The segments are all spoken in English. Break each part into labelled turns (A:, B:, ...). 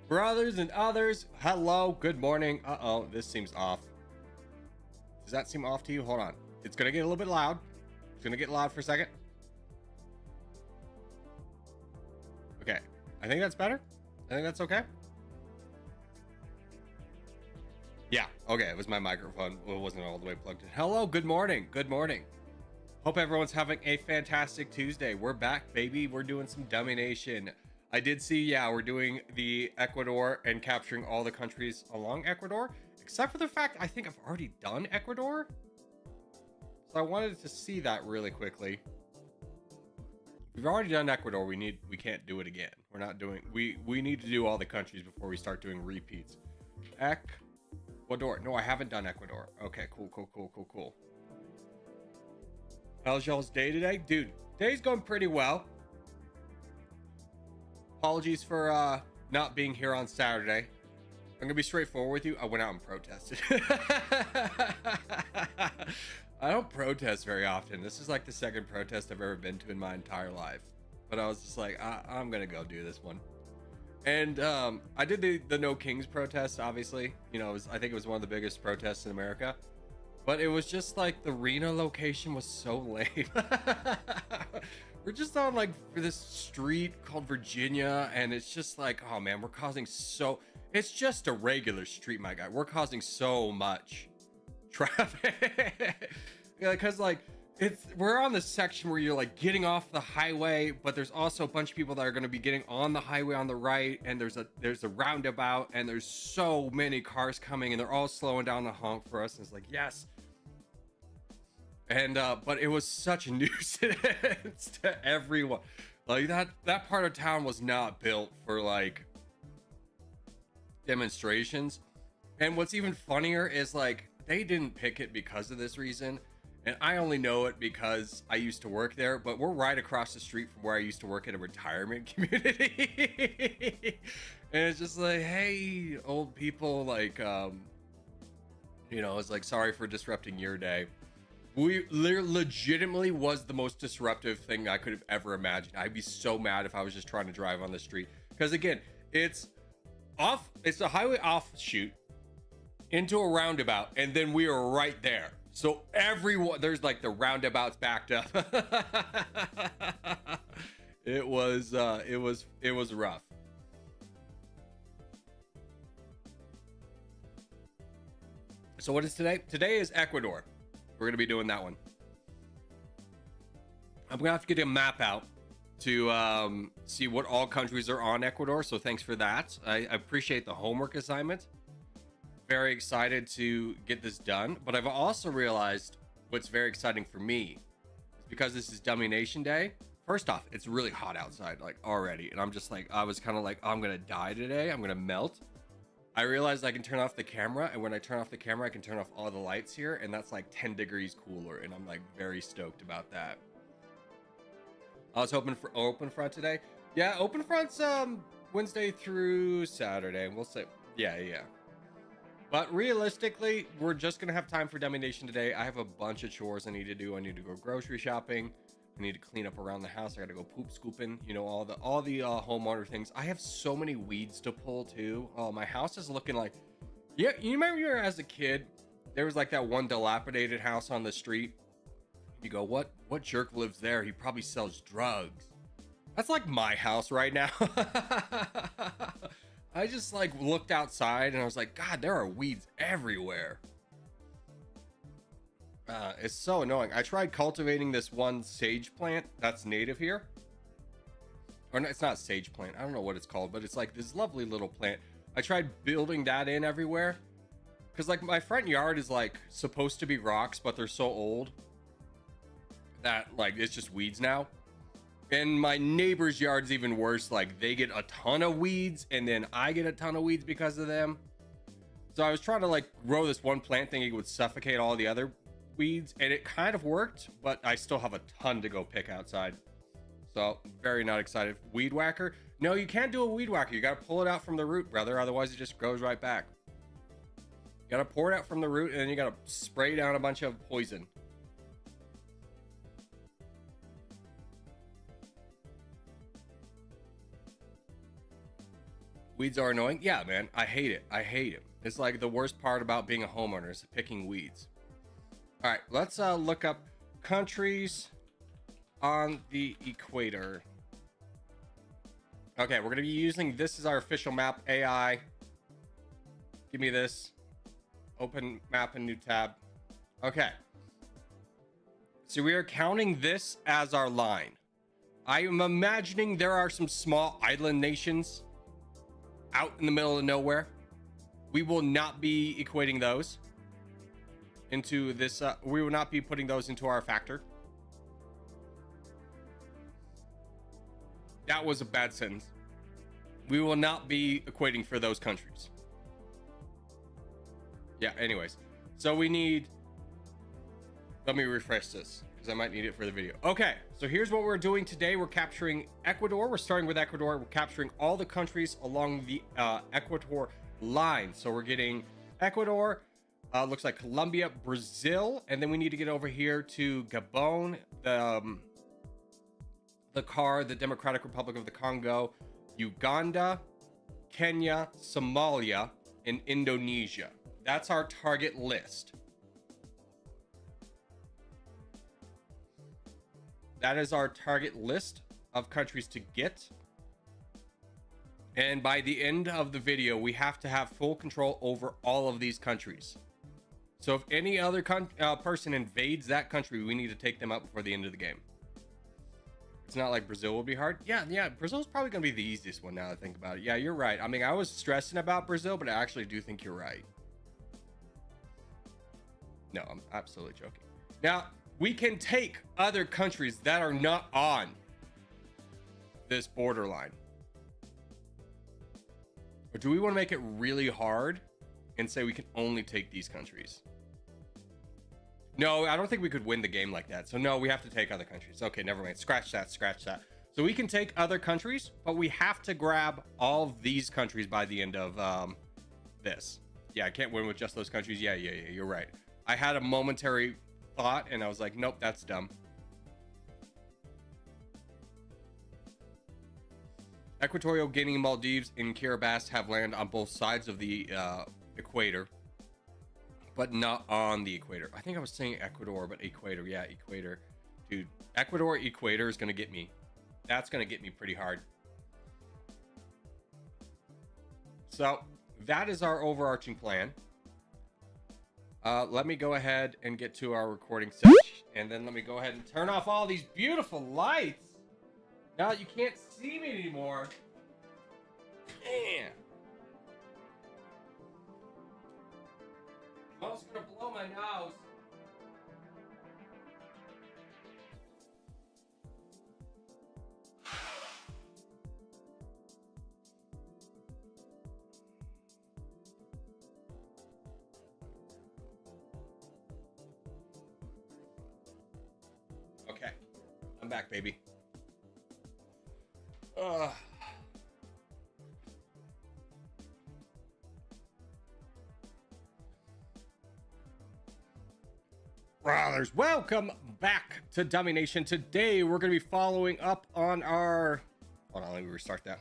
A: Brothers and others, hello, good morning. Uh-oh, this seems off. Does that seem off to you? Hold on. It's gonna get a little bit loud. It's gonna get loud for a second. Okay, I think that's better. I think that's okay. Yeah, okay, it was my microphone. It wasn't all the way plugged in. Hello, good morning. Good morning. Hope everyone's having a fantastic Tuesday. We're back, baby. We're doing some Dummynation. I did see, yeah, we're doing the Ecuador and capturing all the countries along Ecuador, except for the fact I think I've already done Ecuador. So I wanted to see that really quickly. We've already done Ecuador. We can't do it again. We're not doing, we need to do all the countries before we start doing repeats. Ecuador. No, I haven't done Ecuador. Okay, cool. How's y'all's day today? Dude, day's going pretty well. Apologies for not being here on Saturday. I'm gonna be straightforward with you. I went out and protested. I don't protest very often. This is like the second protest I've ever been to in my entire life. But I was just like, I'm gonna go do this one. And I did the No Kings protest, obviously. You know, I think it was one of the biggest protests in America. But it was just like the arena location was so lame. We're just on like this street called Virginia, and it's just like, oh man, we're causing it's just a regular street, my guy. We're causing so much traffic. Yeah, because like we're on the section where you're like getting off the highway, but there's also a bunch of people that are going to be getting on the highway on the right, and there's a roundabout, and there's so many cars coming, and they're all slowing down to honk for us. And it's like, yes. And but it was such a nuisance to everyone. Like that part of town was not built for like demonstrations. And what's even funnier is like they didn't pick it because of this reason. And I only know it because I used to work there, but we're right across the street from where I used to work at a retirement community. And it's just like, hey, old people, like, you know, it's like, sorry for disrupting your day. We legitimately was the most disruptive thing I could have ever imagined. I'd be so mad if I was just trying to drive on the street. Because again, it's a highway offshoot into a roundabout, and then we are right there. So everyone, there's like the roundabouts backed up. It was rough. So what is today? Today is Ecuador. We're going to be doing that one. I'm going to have to get a map out to see what all countries are on Ecuador. So thanks for that. I appreciate the homework assignment. Very excited to get this done. But I've also realized what's very exciting for me is because this is Dummynation Day. First off, it's really hot outside, like already. And I'm just like, I was kind of like, oh, I'm going to die today. I'm going to melt. I realized I can turn off the camera, and when I turn off the camera, I can turn off all the lights here, and that's like 10 degrees cooler, and I'm like very stoked about that. I was hoping for open front today. Yeah, open front's Wednesday through Saturday. We'll say, yeah. But realistically, we're just gonna have time for Dummynation today. I have a bunch of chores I need to do. I need to go grocery shopping. I need to clean up around the house. I gotta go poop scooping, you know, all the homeowner things. I have so many weeds to pull too. Oh, my house is looking like, yeah, you remember as a kid, there was like that one dilapidated house on the street. You go, what jerk lives there? He probably sells drugs. That's like my house right now. I just like looked outside and I was like, God, there are weeds everywhere. It's so annoying. I tried cultivating this one sage plant that's native here. Or no, it's not sage plant. I don't know what it's called, but it's like this lovely little plant. I tried building that in everywhere. Because like my front yard is like supposed to be rocks, but they're so old that like it's just weeds now. And my neighbor's yard's even worse. Like they get a ton of weeds and then I get a ton of weeds because of them. So I was trying to like grow this one plant thinking it would suffocate all the other weeds, and it kind of worked, but I still have a ton to go pick outside. So very not excited. Weed whacker? No, you can't do a weed whacker. You got to pull it out from the root, brother. Otherwise it just grows right back. You got to pour it out from the root, and then you got to spray down a bunch of poison. Weeds are annoying. Yeah, man. I hate it. I hate it. It's like the worst part about being a homeowner is picking weeds. All right, let's look up countries on the equator. Okay, we're going to be using this as our official map. AI. Give me this. Open map in new tab. Okay. So we are counting this as our line. I am imagining there are some small island nations out in the middle of nowhere. We will not be equating those into this. We will not be putting those into our factor. That was a bad sentence. We will not be equating for those countries. Yeah, anyways. So we need... Let me refresh this because I might need it for the video. Okay, so here's what we're doing today. We're capturing Ecuador. We're starting with Ecuador. We're capturing all the countries along the Ecuador line. So we're getting Ecuador, looks like Colombia, Brazil, and then we need to get over here to Gabon, the Democratic Republic of the Congo, Uganda, Kenya, Somalia, and Indonesia. That's our target list. That is our target list of countries to get. And by the end of the video, we have to have full control over all of these countries. So if any other person invades that country, we need to take them out before the end of the game. It's not like Brazil will be hard. Yeah, Brazil's probably going to be the easiest one now that I think about it. Yeah, you're right. I mean, I was stressing about Brazil, but I actually do think you're right. No, I'm absolutely joking. Now, we can take other countries that are not on this borderline. Or do we want to make it really hard and say we can only take these countries? No, I don't think we could win the game like that. So no, we have to take other countries. Okay, never mind. Scratch that, scratch that. So we can take other countries, but we have to grab all of these countries by the end of this. Yeah, I can't win with just those countries. Yeah, you're right. I had a momentary thought and I was like, nope, that's dumb. Equatorial Guinea, Maldives, and Kiribati have land on both sides of the equator, but not on the equator. I think I was saying Ecuador, but equator. Yeah, equator. Dude, Ecuador equator is going to get me. That's going to get me pretty hard. So that is our overarching plan. Let me go ahead and get to our recording session, and then let me go ahead and turn off all these beautiful lights. Now that you can't see me anymore. Man. I'm almost gonna blow my nose. Okay, I'm back, baby. Brothers, welcome back to Dummynation. Today we're going to be following up on our... Hold on, let me restart that.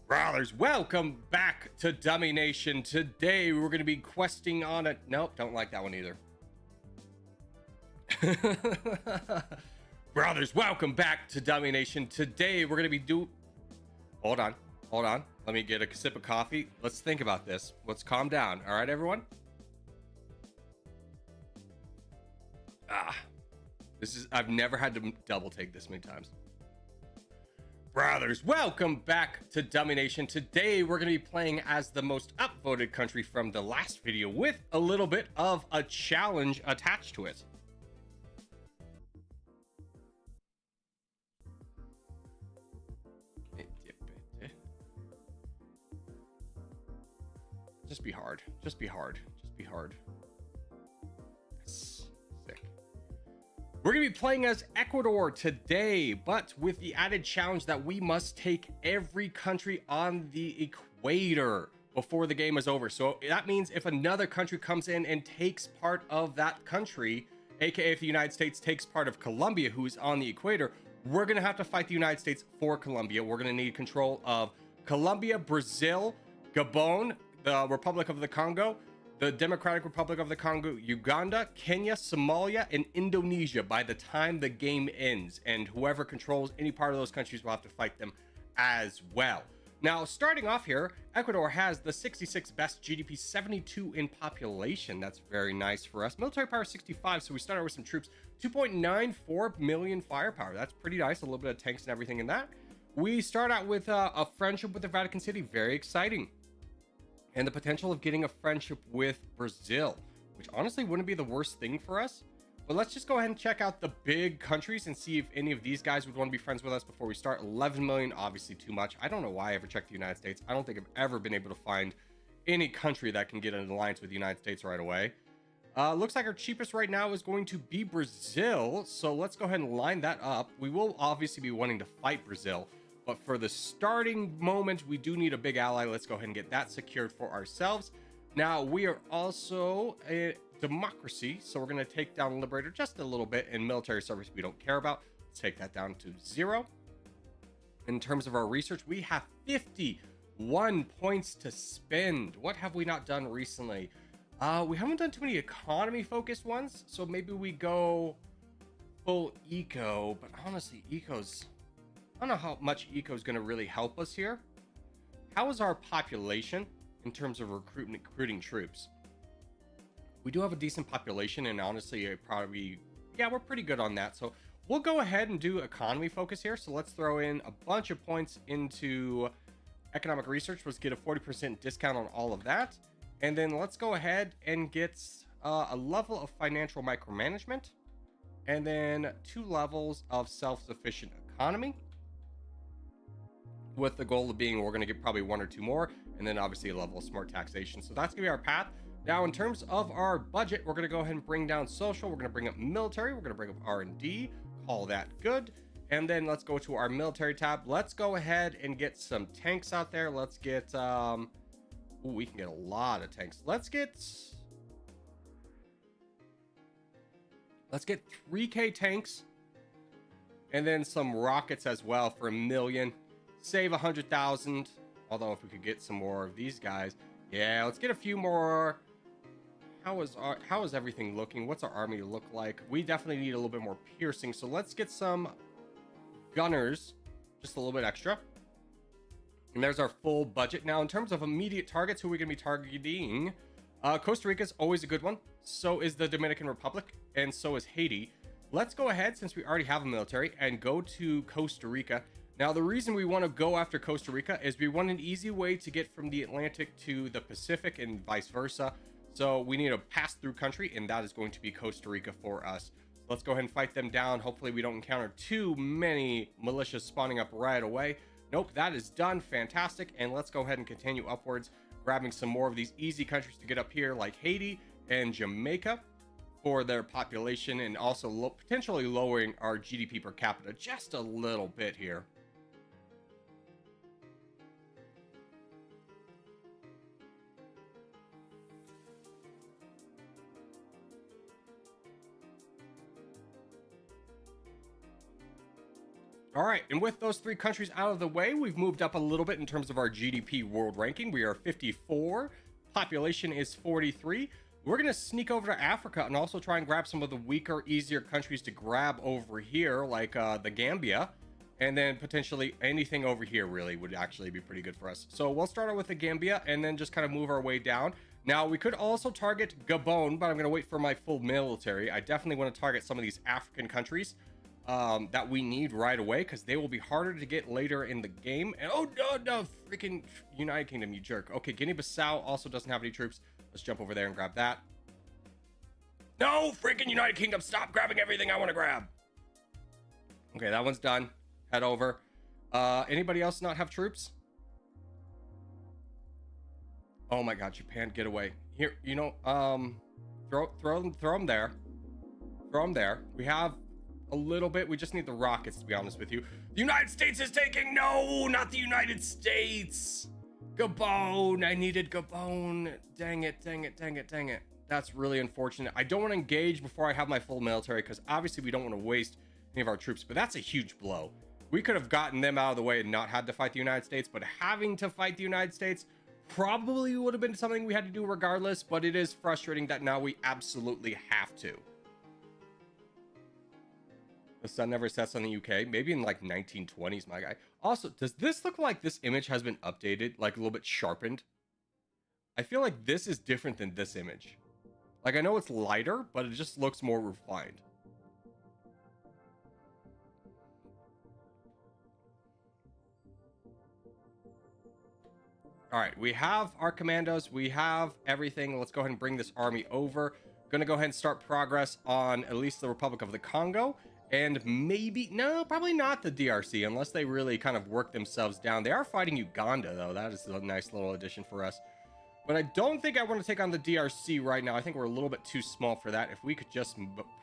A: Brothers, welcome back to Dummynation. Today we're going to be questing on a... Nope, don't like that one either. Brothers, welcome back to Dummynation. Today we're going to be Hold on. Let me get a sip of coffee. Let's think about this. Let's calm down. All right, everyone? I've never had to double take this many times. Brothers, welcome back to Dummynation. Today we're going to be playing as the most upvoted country from the last video with a little bit of a challenge attached to it. Just be hard. Just be hard. Just be hard. Yes. Sick. We're going to be playing as Ecuador today, but with the added challenge that we must take every country on the equator before the game is over. So that means if another country comes in and takes part of that country, aka if the United States takes part of Colombia, who's on the equator, we're going to have to fight the United States for Colombia. We're going to need control of Colombia, Brazil, Gabon, the Republic of the Congo, the Democratic Republic of the Congo, Uganda, Kenya, Somalia, and Indonesia by the time the game ends. And whoever controls any part of those countries will have to fight them as well. Now, starting off here, Ecuador has the 66th best GDP, 72 in population. That's very nice for us. Military power 65, so we start out with some troops. 2.94 million firepower. That's pretty nice. A little bit of tanks and everything in that. We start out with a friendship with the Vatican City. Very exciting. And the potential of getting a friendship with Brazil, which honestly wouldn't be the worst thing for us. But let's just go ahead and check out the big countries and see if any of these guys would want to be friends with us before we start. 11 million, obviously too much. I don't know why I ever checked the United States. I don't think I've ever been able to find any country that can get an alliance with the United States right away. Looks like our cheapest right now is going to be Brazil. So let's go ahead and line that up. We will obviously be wanting to fight Brazil, but for the starting moment, we do need a big ally. Let's go ahead and get that secured for ourselves. Now, we are also a democracy, so we're going to take down Liberator just a little bit, and military service we don't care about. Let's take that down to 0. In terms of our research, we have 51 points to spend. What have we not done recently? We haven't done too many economy focused ones, so maybe we go full eco, but honestly, eco's, I don't know how much eco is going to really help us here. How is our population in terms of recruiting troops? We do have a decent population, and honestly, we're pretty good on that. So we'll go ahead and do economy focus here. So let's throw in a bunch of points into economic research. Let's get a 40% discount on all of that. And then let's go ahead and get a level of financial micromanagement, and then 2 levels of self-sufficient economy, with the goal of being we're going to get probably 1 or 2 more, and then obviously a level of smart taxation. So that's going to be our path. Now, in terms of our budget, we're going to go ahead and bring down social. We're going to bring up military. We're going to bring up R&D. Call that good. And then let's go to our military tab. Let's go ahead and get some tanks out there. Let's get we can get a lot of tanks. Let's get 3K tanks, and then some rockets as well for 1 million. Save 100,000. Although if we could get some more of these guys, yeah, let's get a few more. How is everything looking? What's our army look like? We definitely need a little bit more piercing, so let's get some gunners, just a little bit extra. And there's our full budget. Now, in terms of immediate targets, who are we going to be targeting? Costa Rica is always a good one. So is the Dominican Republic, and so is Haiti. Let's go ahead, since we already have a military, and go to Costa Rica. Now, the reason we want to go after Costa Rica is we want an easy way to get from the Atlantic to the Pacific and vice versa. So we need a pass-through country, and that is going to be Costa Rica for us. So let's go ahead and fight them down. Hopefully we don't encounter too many militias spawning up right away. Nope, that is done. Fantastic. And let's go ahead and continue upwards, grabbing some more of these easy countries to get up here, like Haiti and Jamaica, for their population, and also potentially lowering our GDP per capita just a little bit here. All right, and with those 3 countries out of the way, we've moved up a little bit in terms of our GDP world ranking. We are 54, population is 43. We're going to sneak over to Africa and also try and grab some of the weaker, easier countries to grab over here, like the Gambia, and then potentially anything over here really would actually be pretty good for us. So we'll start out with the Gambia and then just kind of move our way down. Now, we could also target Gabon, but I'm going to wait for my full military. I definitely want to target some of these African countries that we need right away, because they will be harder to get later in the game. And oh no, freaking United Kingdom, you jerk. Okay, Guinea-Bissau also doesn't have any troops. Let's jump over there and grab that. No, freaking United Kingdom, stop grabbing everything I want to grab. Okay, that one's done. Head over. Anybody else not have troops? Oh my god, Japan, get away. Here, you know, throw them there. Throw them there. We have a little bit. We just need the rockets, to be honest with you. The United States is taking... No, not the United States. Gabon. I needed Gabon. Dang it, dang it, dang it, dang it. That's really unfortunate. I don't want to engage before I have my full military, because obviously we don't want to waste any of our troops, but that's a huge blow. We could have gotten them out of the way and not had to fight the United States, but having to fight the United States probably would have been something we had to do regardless, but it is frustrating that now we absolutely have to. The sun never sets on the UK. Maybe in like 1920s, my guy. Also, does this look like this image has been updated, like a little bit sharpened? I feel like this is different than this image. Like, I know it's lighter, but it just looks more refined. All right, we have our commandos. We have everything. Let's go ahead and bring this army over. Gonna go ahead and start progress on at least the Republic of the Congo. And maybe, no, probably not the DRC, unless they really kind of work themselves down. They are fighting Uganda, though. That is a nice little addition for us. But I don't think I want to take on the DRC right now. I think we're a little bit too small for that. If we could just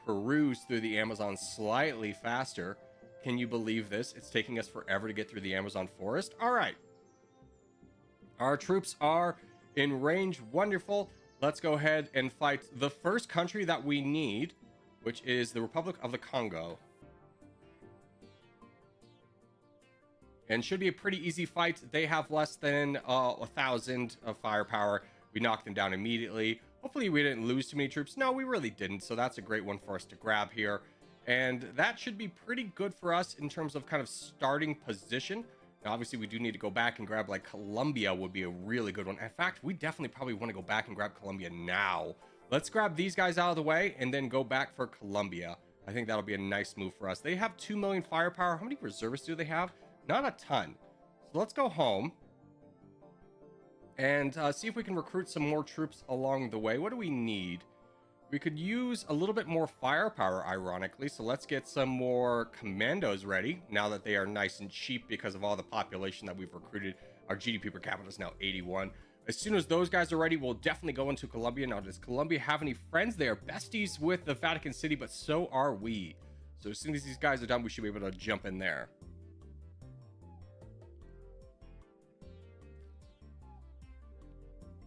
A: peruse through the Amazon slightly faster. Can you believe this? It's taking us forever to get through the Amazon forest. All right. Our troops are in range. Wonderful. Let's go ahead and fight the first country that we need, which is the Republic of the Congo. And should be a pretty easy fight. They have less than 1,000 of firepower. We knocked them down immediately. Hopefully we didn't lose too many troops. No, we really didn't. So that's a great one for us to grab here. And that should be pretty good for us in terms of kind of starting position. Now, obviously, we do need to go back and grab, like, Colombia would be a really good one. In fact, we definitely probably want to go back and grab Colombia now. Let's grab these guys out of the way and then go back for Colombia. I think that'll be a nice move for us. They have 2 million firepower. How many reservists do they have? Not a ton. So let's go home and see if we can recruit some more troops along the way. What do we need? We could use a little bit more firepower, ironically. So let's get some more commandos ready now that they are nice and cheap because of all the population that we've recruited. Our GDP per capita is now 81. As soon as those guys are ready, we'll definitely go into Colombia. Now, does Colombia have any friends? They are besties with the Vatican City, but so are we. So as soon as these guys are done, we should be able to jump in there.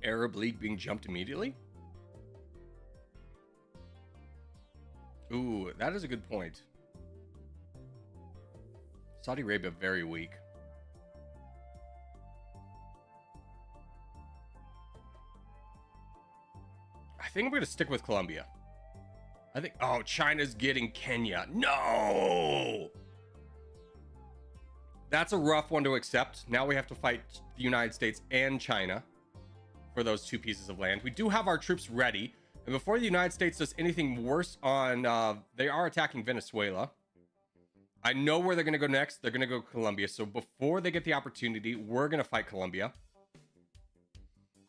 A: Arab League being jumped immediately? Ooh, that is a good point. Saudi Arabia, very weak. I think I'm going to stick with Colombia. I think... Oh, China's getting Kenya. No! That's a rough one to accept. Now we have to fight the United States and China for those 2 pieces of land. We do have our troops ready. And before the United States does anything worse on... they are attacking Venezuela. I know where they're going to go next. They're going to go Colombia. So before they get the opportunity, we're going to fight Colombia.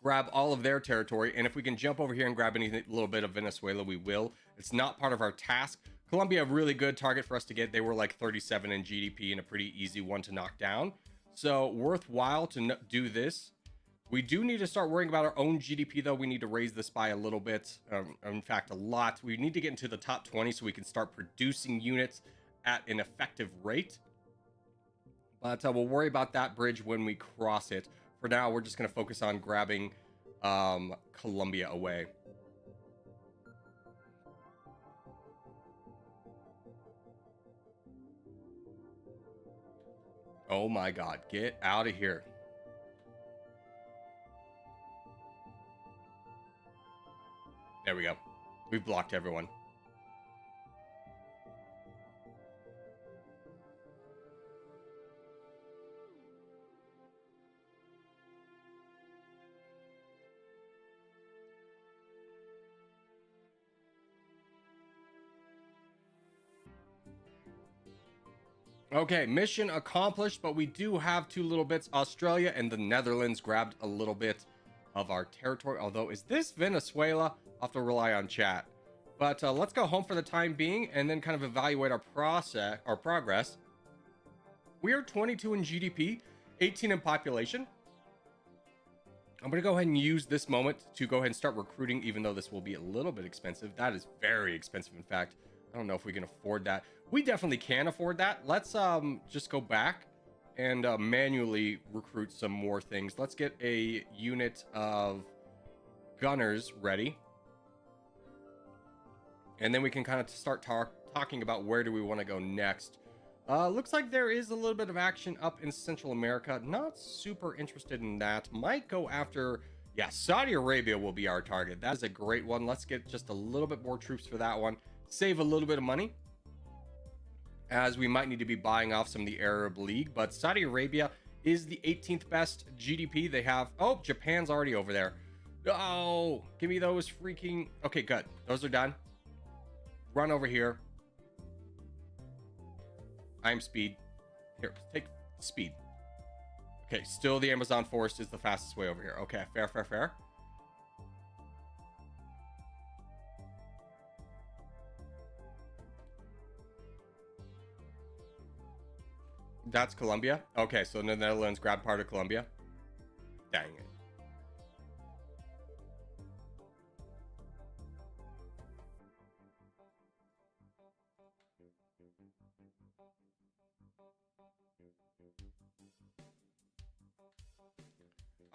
A: Grab all of their territory. And if we can jump over here and grab any little bit of Venezuela, we will. It's not part of our task. Colombia, a really good target for us to get. They were like 37 in GDP and a pretty easy one to knock down. So worthwhile to do this. We do need to start worrying about our own GDP, though. We need to raise this by a little bit. In fact, a lot. We need to get into the top 20 so we can start producing units at an effective rate. But we'll worry about that bridge when we cross it. For now, we're just going to focus on grabbing Colombia away. Oh my God, get out of here. There we go. We've blocked everyone. Okay, mission accomplished, but we do have 2 little bits. Australia and the Netherlands grabbed a little bit of our territory. Although, is this Venezuela? I'll have to rely on chat. But let's go home for the time being and then kind of evaluate our progress. We are 22 in GDP, 18 in population. I'm going to go ahead and use this moment to go ahead and start recruiting, even though this will be a little bit expensive. That is very expensive, in fact. I don't know if we can afford that. We definitely can afford that. Let's just go back and manually recruit some more things. Let's get a unit of gunners ready. And then we can kind of start talking about where do we want to go next. Looks like there is a little bit of action up in Central America. Not super interested in that. Might go after, yeah, Saudi Arabia will be our target. That is a great one. Let's get just a little bit more troops for that one. Save a little bit of money, as we might need to be buying off some of the Arab League. But Saudi Arabia is the 18th best GDP. They have, oh, Japan's already over there. Oh, give me those freaking, okay, good. Those are done. Run over here. I'm speed. Here, take speed. Okay, still the Amazon forest is the fastest way over here. Okay, fair, fair, fair. That's Colombia. Okay, so the Netherlands grabbed part of Colombia. Dang it.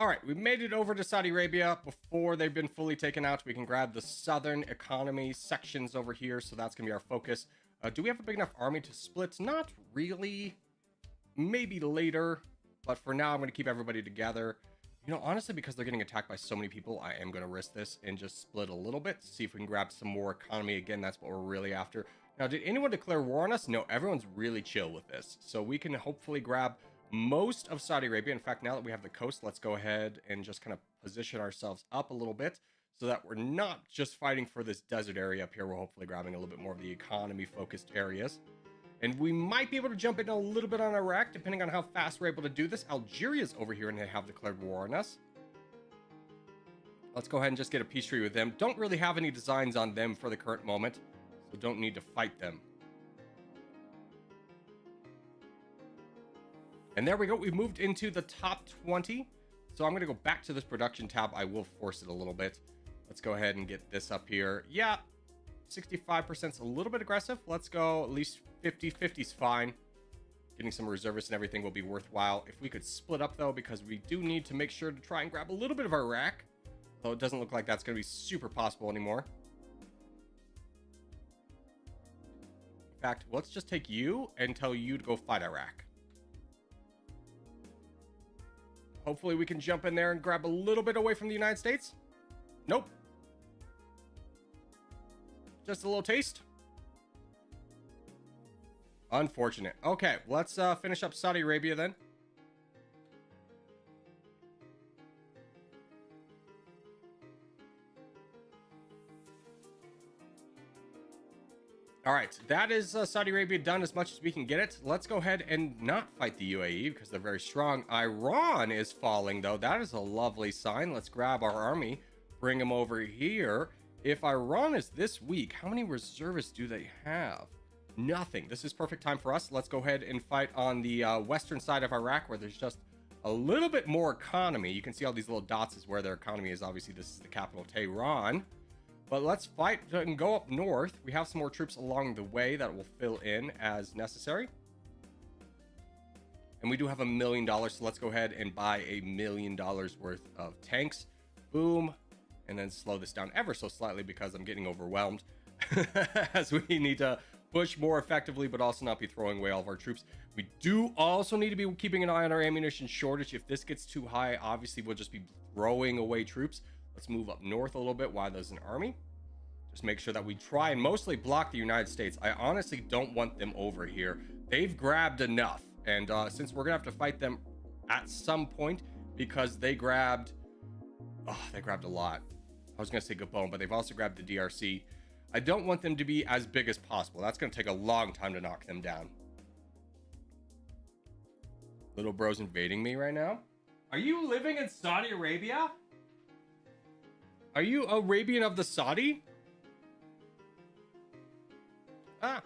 A: All right, we made it over to Saudi Arabia before they've been fully taken out. We can grab the southern economy sections over here, so that's gonna be our focus. Do we have a big enough army to split? Not really. Maybe later, but for now, I'm gonna keep everybody together. You know, honestly, because they're getting attacked by so many people, I am gonna risk this and just split a little bit, see if we can grab some more economy. Again, that's what we're really after. Now, did anyone declare war on us? No, everyone's really chill with this, so we can hopefully grab most of Saudi Arabia. In fact, now that we have the coast, let's go ahead and just kind of position ourselves up a little bit so that we're not just fighting for this desert area up here. We're hopefully grabbing a little bit more of the economy focused areas. And we might be able to jump in a little bit on Iraq, depending on how fast we're able to do this. Algeria's over here and they have declared war on us. Let's go ahead and just get a peace treaty with them. Don't really have any designs on them for the current moment, so don't need to fight them. And there we go. We've moved into the top 20. So I'm going to go back to this production tab. I will force it a little bit. Let's go ahead and get this up here. Yeah, 65% is a little bit aggressive. Let's go at least 50. 50 is fine. Getting some reservists and everything will be worthwhile. If we could split up, though, because we do need to make sure to try and grab a little bit of Iraq. Though it doesn't look like that's going to be super possible anymore. In fact, let's just take you and tell you to go fight Iraq. Hopefully we can jump in there and grab a little bit away from the United States. Nope. Just a little taste. Unfortunate. Okay, let's finish up Saudi Arabia then. All right, that is Saudi Arabia done as much as we can get it. Let's go ahead and not fight the UAE because they're very strong. Iran is falling, though. That is a lovely sign. Let's grab our army, bring them over here. If Iran is this weak, how many reservists do they have? Nothing. This is perfect time for us. Let's go ahead and fight on the western side of Iraq, where there's just a little bit more economy. You can see all these little dots is where their economy is. Obviously, this is the capital, Tehran. But let's fight and go up north. We have some more troops along the way that will fill in as necessary. And we do have $1 million, so let's go ahead and buy $1 million worth of tanks. Boom. And then slow this down ever so slightly because I'm getting overwhelmed. As we need to push more effectively, but also not be throwing away all of our troops. We do also need to be keeping an eye on our ammunition shortage. If this gets too high, obviously we'll just be throwing away troops. Let's move up north a little bit while there's an army. Just make sure that we try and mostly block the United States. I honestly don't want them over here. They've grabbed enough. And since we're going to have to fight them at some point because they grabbed... Oh, they grabbed a lot. I was going to say Gabon, but they've also grabbed the DRC. I don't want them to be as big as possible. That's going to take a long time to knock them down. Little bro's invading me right now. Are you living in Saudi Arabia? Are you Arabian of the Saudi? Ah.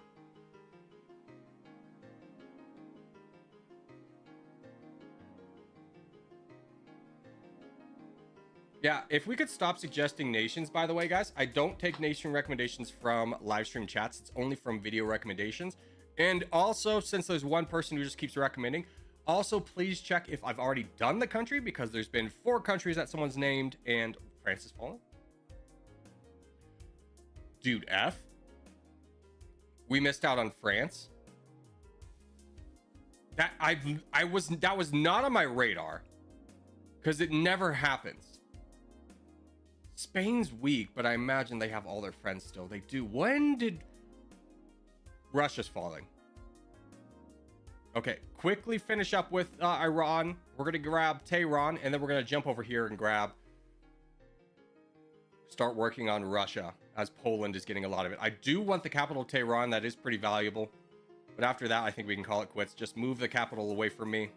A: Yeah, if we could stop suggesting nations, by the way, guys, I don't take nation recommendations from live stream chats. It's only from video recommendations. And also, since there's one person who just keeps recommending, also please check if I've already done the country, because there's been 4 countries that someone's named and France has fallen. Dude, F. We missed out on France. That was not on my radar because it never happens. Spain's weak, but I imagine they have all their friends still. They do. When did Russia's falling? Okay, quickly finish up with Iran. We're gonna grab Tehran, and then we're gonna jump over here and start working on Russia, as Poland is getting a lot of it. I do want the capital of Tehran. That is pretty valuable. But after that, I think we can call it quits. Just move the capital away from me.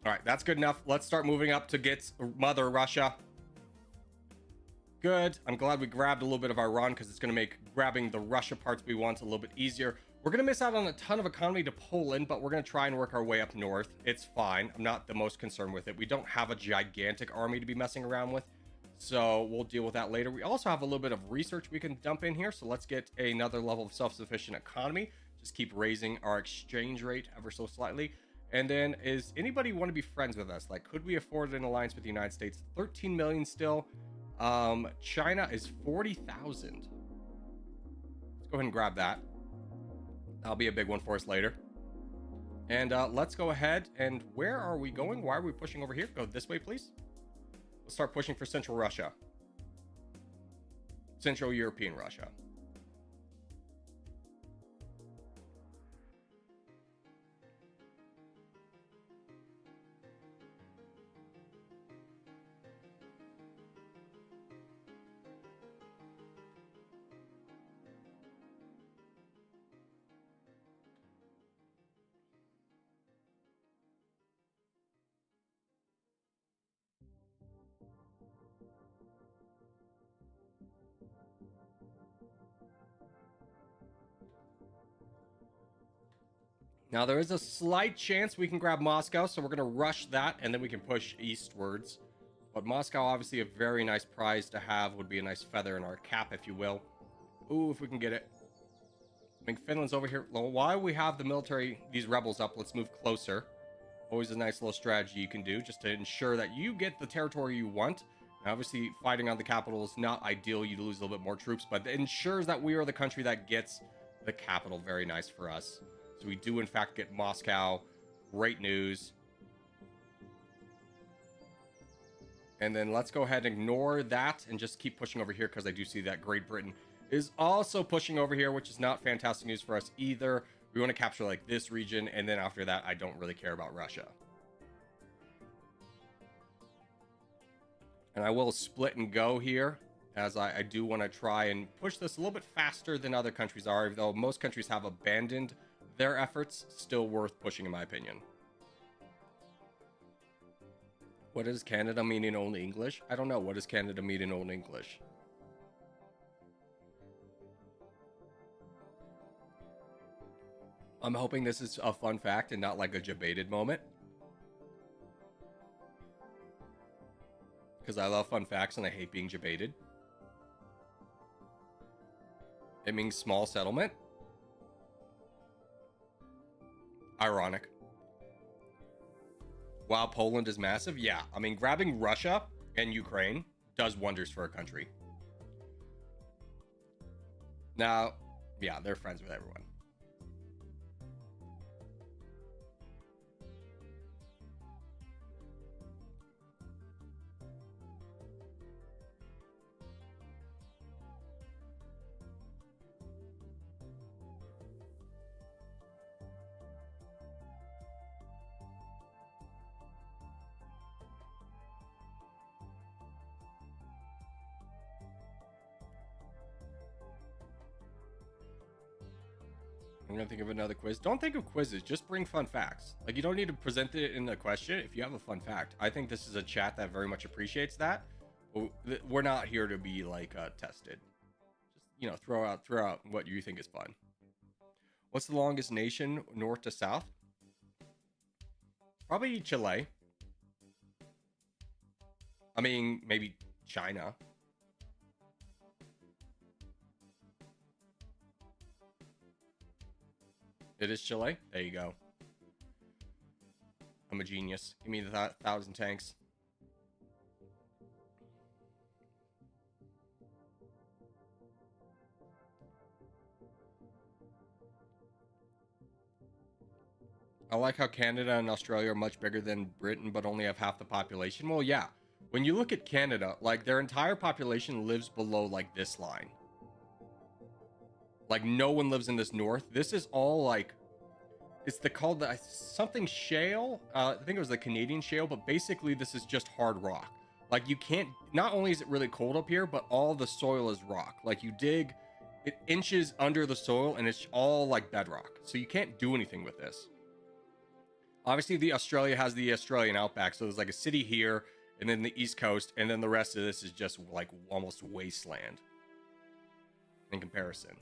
A: All right, that's good enough. Let's start moving up to get Mother Russia. Good. I'm glad we grabbed a little bit of Iran because it's going to make grabbing the Russia parts we want a little bit easier. We're going to miss out on a ton of economy to Poland, but we're going to try and work our way up north. It's fine. I'm not the most concerned with it. We don't have a gigantic army to be messing around with, so we'll deal with that later. We also have a little bit of research we can dump in here, so let's get another level of self-sufficient economy. Just keep raising our exchange rate ever so slightly. And then, is anybody want to be friends with us? Like, could we afford an alliance with the United States? 13 million still. China is 40,000. Let's go ahead and grab that. That'll be a big one for us later. And let's go ahead. And where are we going? Why are we pushing over here? Go this way, please. Let's start pushing for Central Russia. Central European Russia. Now, there is a slight chance we can grab Moscow, so we're going to rush that, and then we can push eastwards. But Moscow, obviously, a very nice prize to have. Would be a nice feather in our cap, if you will. Ooh, if we can get it. I think Finland's over here. Well, while we have the military, these rebels up, let's move closer. Always a nice little strategy you can do, just to ensure that you get the territory you want. Now, obviously, fighting on the capital is not ideal. You lose a little bit more troops, but it ensures that we are the country that gets the capital. Very nice for us. So we do, in fact, get Moscow. Great news. And then let's go ahead and ignore that and just keep pushing over here because I do see that Great Britain is also pushing over here, which is not fantastic news for us either. We want to capture like this region, and then after that, I don't really care about Russia. And I will split and go here, as I do want to try and push this a little bit faster than other countries are, though most countries have abandoned their efforts. Still worth pushing, in my opinion. What does Canada mean in Old English? I don't know. What does Canada mean in Old English? I'm hoping this is a fun fact and not like a debated moment. Because I love fun facts and I hate being debated. It means small settlement. Ironic. Wow, Poland is massive. Yeah, I mean, grabbing Russia and Ukraine does wonders for a country. Now, yeah, they're friends with everyone. I'm gonna think of another quiz. Don't think of quizzes, just bring fun facts. Like, you don't need to present it in a question if you have a fun fact. I think this is a chat that very much appreciates that. We're not here to be like tested. Just, you know, throw out what you think is fun. What's the longest nation north to south? Probably Chile. I mean, maybe China. It is Chile. There you go. I'm a genius. Give me the 1,000 tanks. I like how Canada and Australia are much bigger than Britain, but only have half the population. Well, yeah. When you look at Canada, like their entire population lives below like this line. Like no one lives in this north. This is all like, it's called the something shale. I think it was the Canadian shale, but basically this is just hard rock. Like you can't, not only is it really cold up here, but all the soil is rock. Like you dig it inches under the soil and it's all like bedrock. So you can't do anything with this. Obviously the Australia has the Australian outback. So there's like a city here and then the East Coast. And then the rest of this is just like almost wasteland in comparison.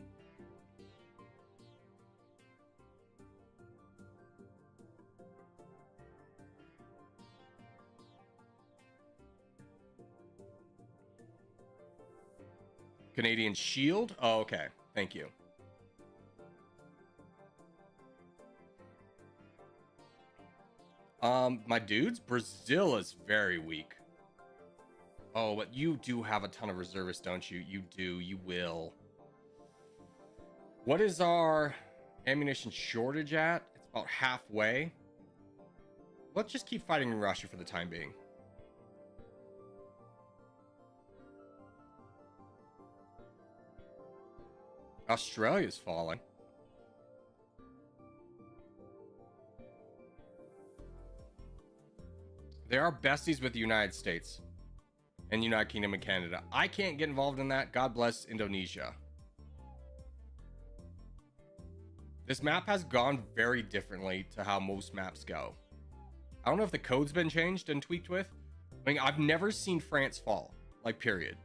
A: Canadian Shield? Oh, okay. Thank you. My dudes, Brazil is very weak. Oh, but you do have a ton of reservists, don't you? You do. You will. What is our ammunition shortage at? It's about halfway. Let's just keep fighting in Russia for the time being. Australia's falling. They are besties with the United States and United Kingdom and Canada. I can't get involved in that. God bless Indonesia. This map has gone very differently to how most maps go. I don't know if the code's been changed and tweaked with. I mean, I've never seen France fall, like, period.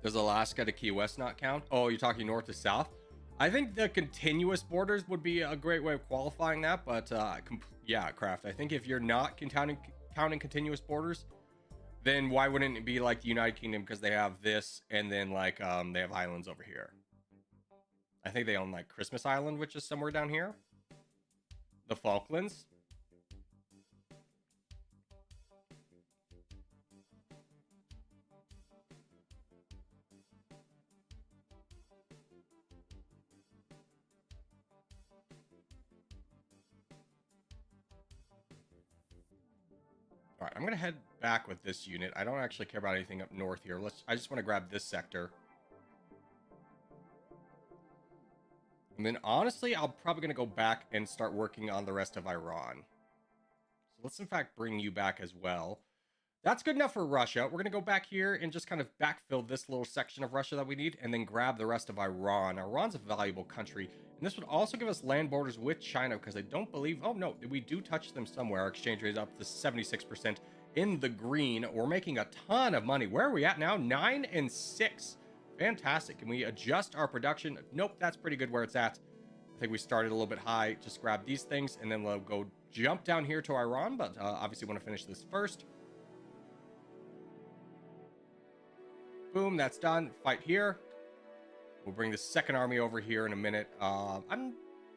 A: Does Alaska to Key West not count? Oh, you're talking north to south? I think the continuous borders would be a great way of qualifying that, but yeah, Craft. I think if you're not counting continuous borders, then why wouldn't it be like the United Kingdom, because they have this and then like they have islands over here. I think they own like Christmas Island, which is somewhere down here. The Falklands. All right, I'm gonna head back with this unit. I don't actually care about anything up north here. I just want to grab this sector. And then honestly, I'm probably gonna go back and start working on the rest of Iran. So let's in fact bring you back as well. That's good enough for Russia. We're gonna go back here and just kind of backfill this little section of Russia that we need, and then grab the rest of Iran. Iran's a valuable country, and this would also give us land borders with China, because I don't believe, oh no, we do touch them somewhere. Our exchange rate is up to 76% in the green. We're making a ton of money. Where are we at now? 9 and 6. Fantastic. Can we adjust our production? Nope, that's pretty good where it's at. I think we started a little bit high. Just grab these things, and then we'll go jump down here to Iran, but obviously want to finish this first. Boom, that's done. Fight here. We'll bring the second army over here in a minute. I'm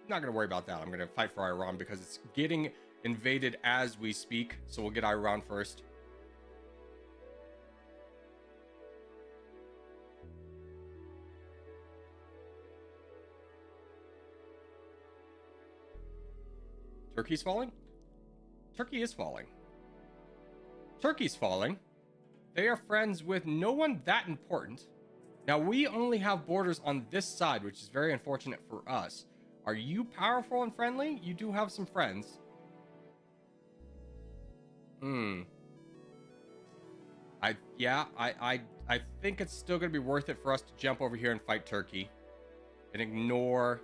A: not going to worry about that. I'm going to fight for Iran because it's getting invaded as we speak. So we'll get Iran first. Turkey's falling? Turkey is falling. Turkey's falling. They are friends with no one that important. Now, we only have borders on this side, which is very unfortunate for us. Are you powerful and friendly? You do have some friends. I think it's still going to be worth it for us to jump over here and fight Turkey and ignore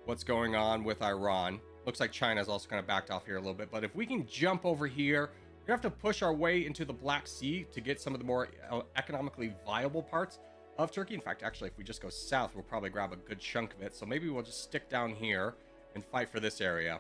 A: what's going on with Iran. Looks like China's also kind of backed off here a little bit, but if we can jump over here, we're We have to push our way into the Black Sea to get some of the more economically viable parts of Turkey. In fact, actually, if we just go south, we'll probably grab a good chunk of it. So maybe we'll just stick down here and fight for this area.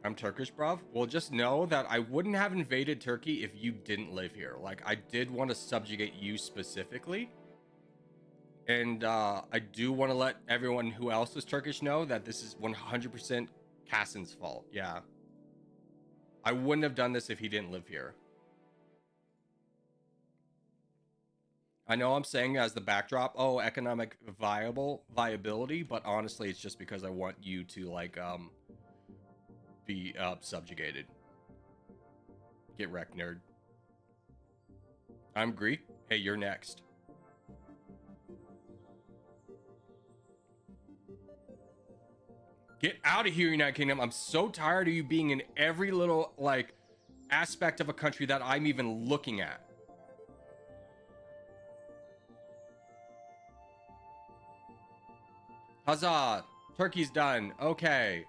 A: I'm Turkish, bruv. Well, just know that I wouldn't have invaded Turkey if you didn't live here. Like, I did want to subjugate you specifically. And I do want to let everyone who else is Turkish know that this is 100% Kassan's fault. Yeah. I wouldn't have done this if he didn't live here. I know I'm saying as the backdrop, oh, economic viability, but honestly, it's just because I want you to, like, be subjugated. Get wrecked, nerd. I'm Greek. Hey, you're next. Get out of here, United Kingdom. I'm so tired of you being in every little, like, aspect of a country that I'm even looking at. Huzzah! Turkey's done. Okay.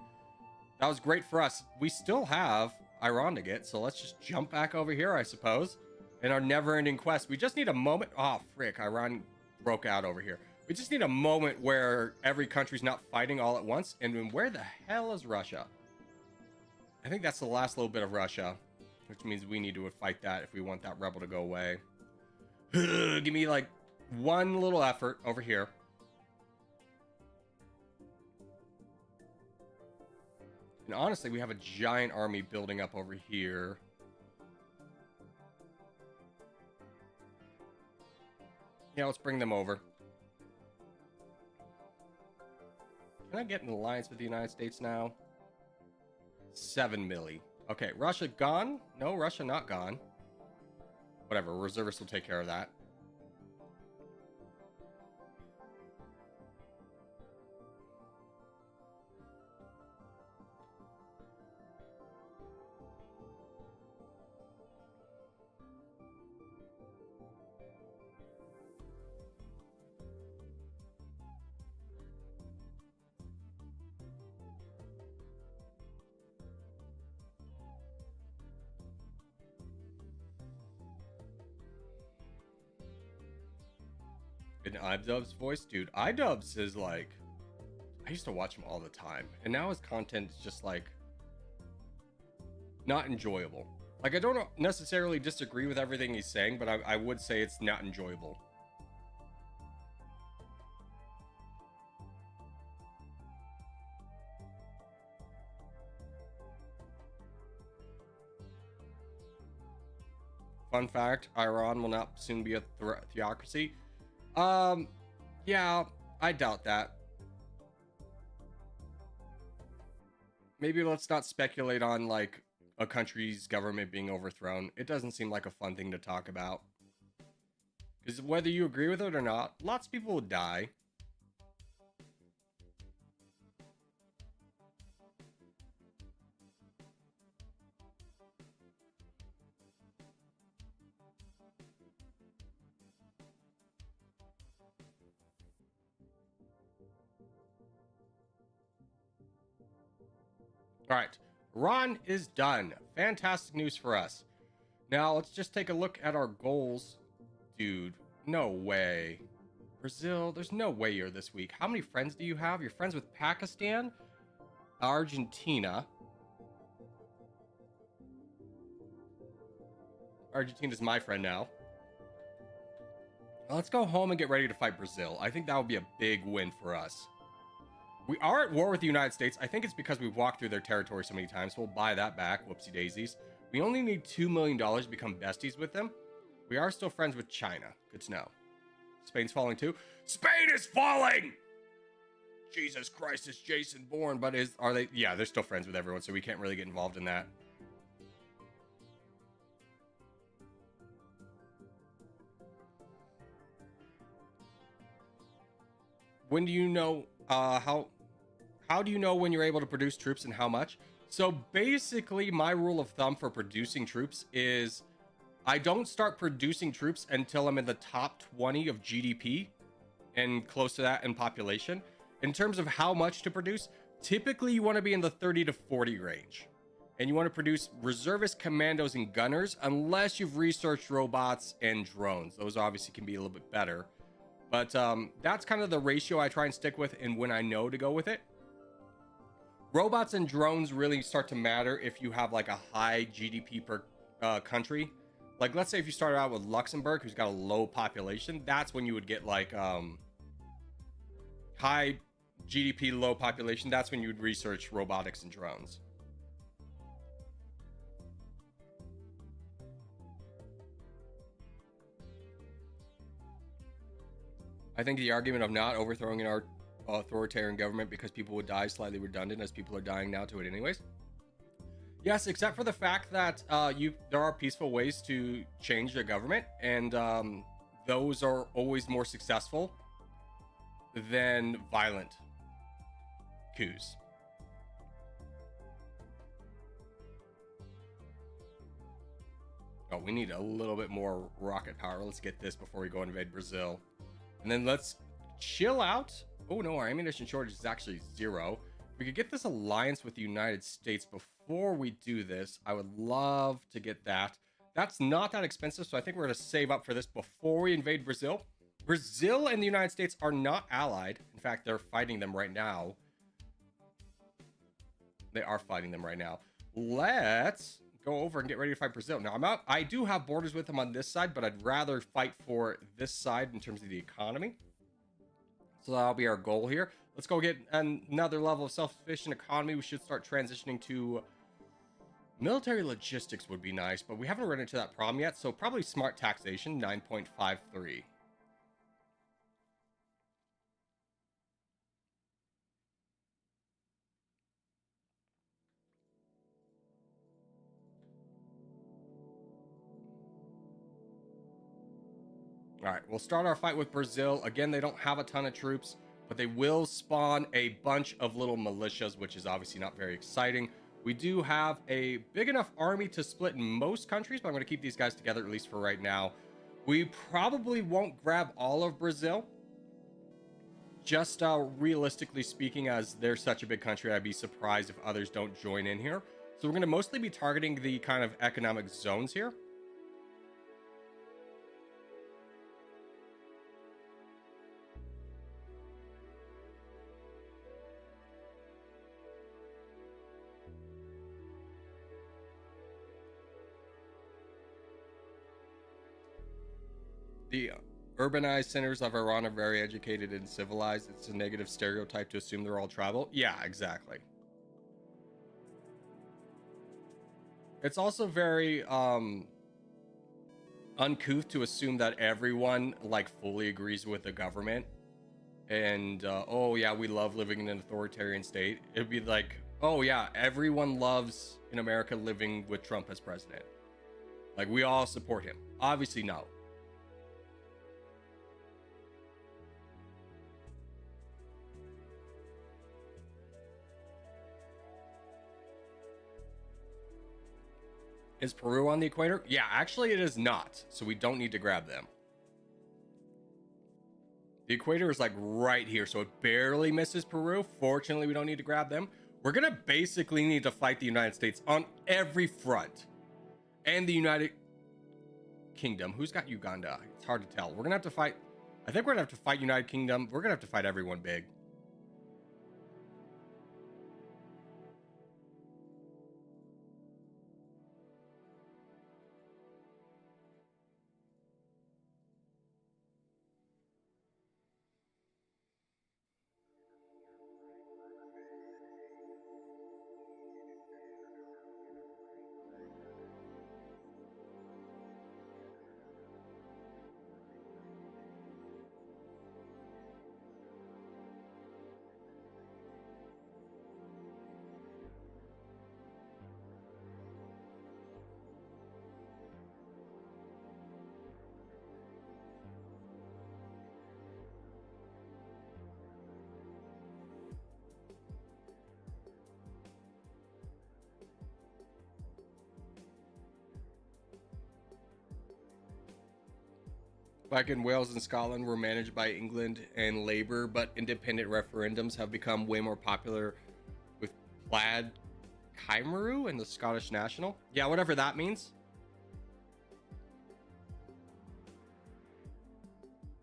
A: That was great for us. We still have Iran to get, so let's just jump back over here, I suppose. In our never-ending quest. We just need a moment. Oh, frick. Iran broke out over here. We just need a moment where every country's not fighting all at once. And then where the hell is Russia? I think that's the last little bit of Russia, which means we need to fight that if we want that rebel to go away. Give me, like, one little effort over here. And honestly, we have a giant army building up over here. Yeah, let's bring them over. Can I get an alliance with the United States now? 7 milli. Okay, Russia gone? No, Russia not gone. Whatever, reservists will take care of that. In iDubbbz's voice, dude, iDubbbz is like, I used to watch him all the time, and now his content is just like not enjoyable. Like, I don't necessarily disagree with everything he's saying, but I would say it's not enjoyable. Fun fact, Iran will not soon be a theocracy. Yeah, I doubt that. Maybe let's not speculate on, like, a country's government being overthrown. It doesn't seem like a fun thing to talk about. Because whether you agree with it or not, lots of people will die. All right, Iran is done. Fantastic news for us. Now, let's just take a look at our goals. Dude, no way. Brazil, there's no way you're this weak. How many friends do you have? You're friends with Pakistan, Argentina. Argentina's my friend now. Let's go home and get ready to fight Brazil. I think that would be a big win for us. We are at war with the United States. I think it's because we've walked through their territory so many times. So we'll buy that back. Whoopsie daisies. We only need $2 million to become besties with them. We are still friends with China. Good to know. Spain's falling too. Spain is falling! Jesus Christ, it's Jason Bourne. But are they? Yeah, they're still friends with everyone, so we can't really get involved in that. When do you know how do you know when you're able to produce troops and how much? So basically, my rule of thumb for producing troops is I don't start producing troops until I'm in the top 20 of GDP and close to that in population. In terms of how much to produce, typically you want to be in the 30 to 40 range. And you want to produce reservist commandos and gunners, unless you've researched robots and drones. Those obviously can be a little bit better. But that's kind of the ratio I try and stick with, and when I know to go with it. Robots and drones really start to matter if you have like a high GDP per country. Like, let's say if you started out with Luxembourg, who's got a low population, that's when you would get like high GDP, low population. That's when you would research robotics and drones. I think the argument of not overthrowing an authoritarian government because people would die is slightly redundant, as people are dying now to it anyways. Yes, except for the fact that there are peaceful ways to change a government, and those are always more successful than violent coups. Oh, we need a little bit more rocket power. Let's get this before we go invade Brazil. And then let's chill out. Oh no, our ammunition shortage is actually 0. We could get this alliance with the United States before we do this. I would love to get that. That's not that expensive, so I think we're going to save up for this before we invade Brazil. Brazil and the United States are not allied. In fact, they're fighting them right now. They are fighting them right now. Let's go over and get ready to fight Brazil. Now, I do have borders with them on this side, but I'd rather fight for this side in terms of the economy. So that'll be our goal here. Let's go get another level of self-sufficient economy. We should start transitioning to military logistics would be nice, but we haven't run into that problem yet. So probably smart taxation, 9.53. All right, we'll start our fight with Brazil. Again, they don't have a ton of troops, but they will spawn a bunch of little militias, which is obviously not very exciting. We do have a big enough army to split in most countries, but I'm going to keep these guys together, at least for right now. We probably won't grab all of Brazil. Just realistically speaking, as they're such a big country, I'd be surprised if others don't join in here. So we're going to mostly be targeting the kind of economic zones here. The urbanized centers of Iran are very educated and civilized. It's a negative stereotype to assume they're all tribal. Yeah, exactly. It's also very uncouth to assume that everyone like fully agrees with the government. And oh yeah, we love living in an authoritarian state. It'd be like, oh yeah, everyone loves in America living with Trump as president. Like, we all support him. Obviously, no. Is Peru on the equator? Yeah, actually it is not. So we don't need to grab them. The equator is like right here, so it barely misses Peru. Fortunately, we don't need to grab them. We're going to basically need to fight the United States on every front. And the United Kingdom. Who's got Uganda? It's hard to tell. We're going to have to fight. I think we're going to have to fight United Kingdom. We're going to have to fight everyone big. Back in Wales and Scotland were managed by England and Labour, but independent referendums have become way more popular with Plaid Cymru and the Scottish National. Yeah, whatever that means.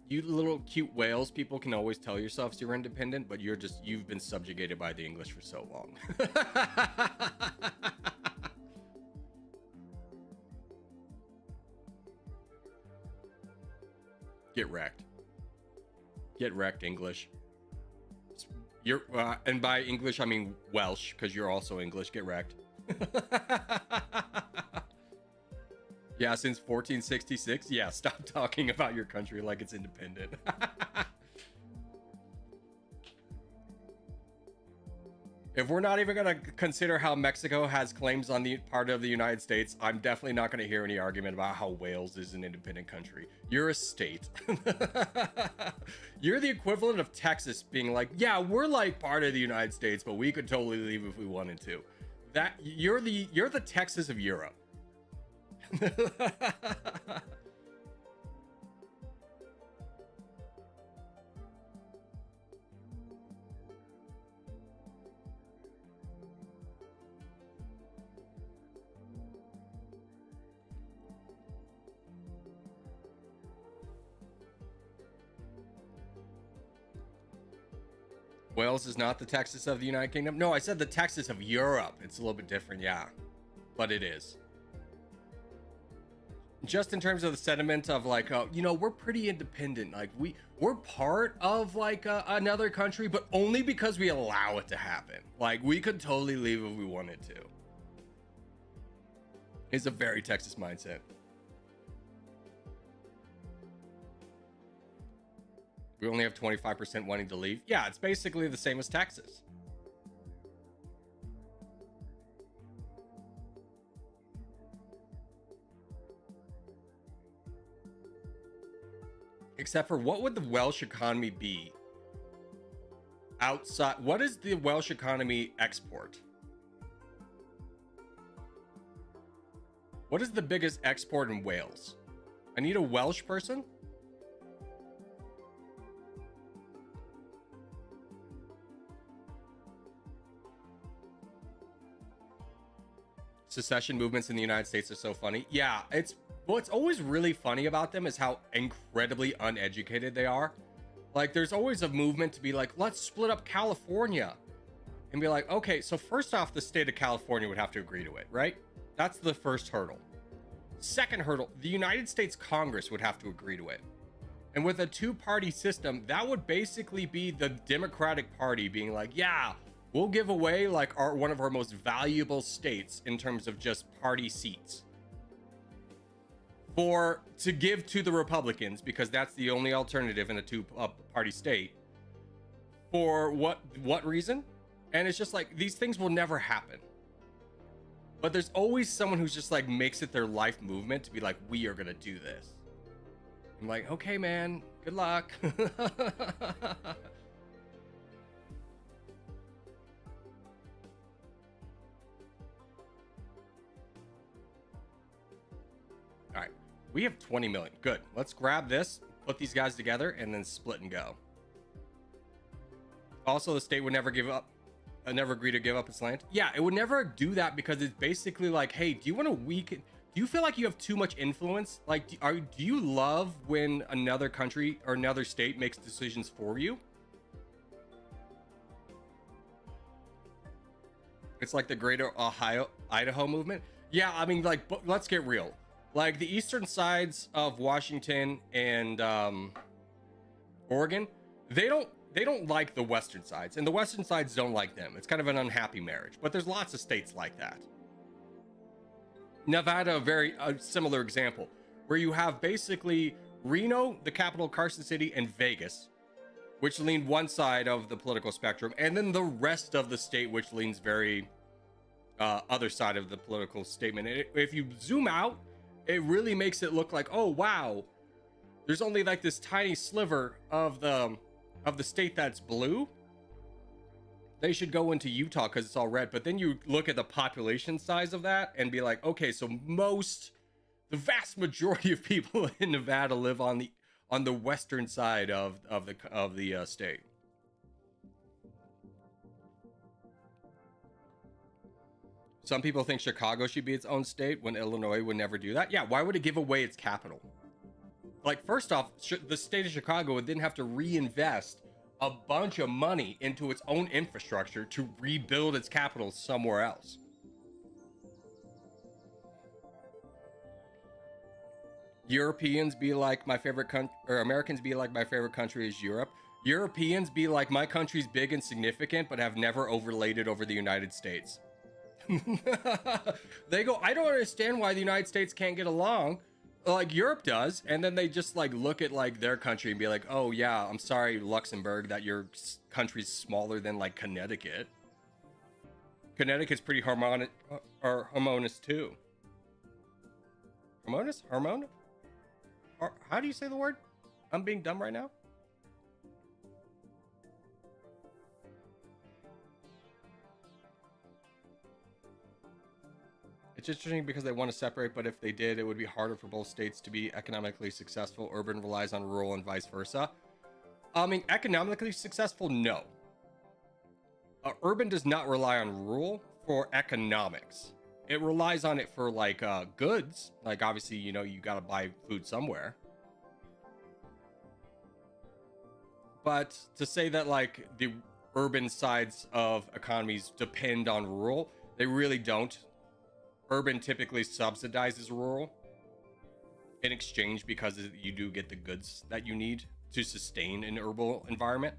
A: You little cute Wales people can always tell yourselves you're independent, but you've been subjugated by the English for so long. Get wrecked. Get wrecked, English. You're and by English I mean Welsh, because you're also English. Get wrecked. Yeah, since 1466. Yeah, stop talking about your country like it's independent. If we're not even gonna consider how Mexico has claims on the part of the United States, I'm definitely not gonna hear any argument about how Wales is an independent country. You're a state. You're the equivalent of Texas being like, yeah, we're like part of the United States, but we could totally leave if we wanted to. That you're the Texas of Europe. Wales is not the Texas of the United Kingdom. No, I said the Texas of Europe. It's a little bit different, yeah, but it is. Just in terms of the sentiment of like, you know, we're pretty independent. Like we're part of like another country, but only because we allow it to happen. Like we could totally leave if we wanted to. It's a very Texas mindset. We only have 25% wanting to leave. Yeah, it's basically the same as Texas. Except for what would the Welsh economy be outside? What is the Welsh economy export? What is the biggest export in Wales? I need a Welsh person. Secession movements in the United States are so funny. Yeah, what's always really funny about them is how incredibly uneducated they are. Like there's always a movement to be like, let's split up California and be like, okay, so first off, the state of California would have to agree to it, right? That's the first hurdle. Second hurdle, the United States Congress would have to agree to it. And with a two-party system, that would basically be the Democratic Party being like, yeah, we'll give away like one of our most valuable states in terms of just party seats to give to the Republicans, because that's the only alternative in a two-party state. For what reason? And it's just like, these things will never happen. But there's always someone who's just like makes it their life movement to be like, we are gonna do this. I'm like, okay, man, good luck. All right, we have 20 million. Good. Let's grab this, put these guys together, and then split and go. Also, the state would never never agree to give up its land. Yeah, it would never do that because it's basically like, hey, do you want to weaken? Do you feel like you have too much influence? Like, do you love when another country or another state makes decisions for you? It's like the Greater Idaho movement. Yeah, I mean, like, let's get real. Like the eastern sides of Washington and Oregon, they don't like the western sides, and the western sides don't like them. It's kind of an unhappy marriage, but there's lots of states like that. Nevada, a similar example, where you have basically Reno, the capital, Carson City, and Vegas, which lean one side of the political spectrum, and then the rest of the state, which leans very other side of the political statement. And if you zoom out, it really makes it look like, oh wow, there's only like this tiny sliver of the state that's blue. They should go into Utah because it's all red. But then you look at the population size of that and be like, okay, so the vast majority of people in Nevada live on on the western side of the state. Some people think Chicago should be its own state when Illinois would never do that. Yeah, why would it give away its capital? Like, first off, the state of Chicago would then have to reinvest a bunch of money into its own infrastructure to rebuild its capital somewhere else. Europeans be like my favorite country, or Americans be like my favorite country is Europe. Europeans be like my country's big and significant, but have never overlaid it over the United States. They go, I don't understand why the United States can't get along like Europe does, and then they just like look at like their country and be like, oh yeah, I'm sorry Luxembourg that your country's smaller than like Connecticut. Connecticut's pretty harmonious too. Harmonious? How do you say the word? I'm being dumb right now. It's interesting because they want to separate, but if they did, it would be harder for both states to be economically successful. Urban relies on rural and vice versa. I mean, economically successful, no. Urban does not rely on rural for economics. It relies on it for like goods. Like obviously, you know, you got to buy food somewhere. But to say that like the urban sides of economies depend on rural, they really don't. Urban typically subsidizes rural in exchange because you do get the goods that you need to sustain an urban environment.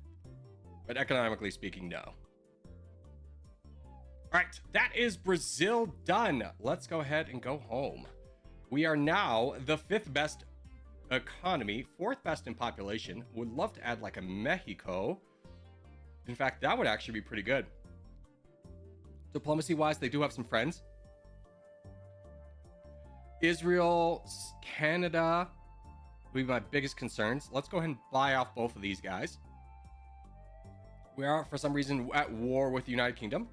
A: But economically speaking, no. All right, that is Brazil done. Let's go ahead and go home. We are now the 5th best economy, 4th best in population. Would love to add like a Mexico. In fact, that would actually be pretty good. Diplomacy wise, they do have some friends. Israel, Canada would be my biggest concerns. Let's go ahead and buy off both of these guys. We are, for some reason, at war with the United Kingdom,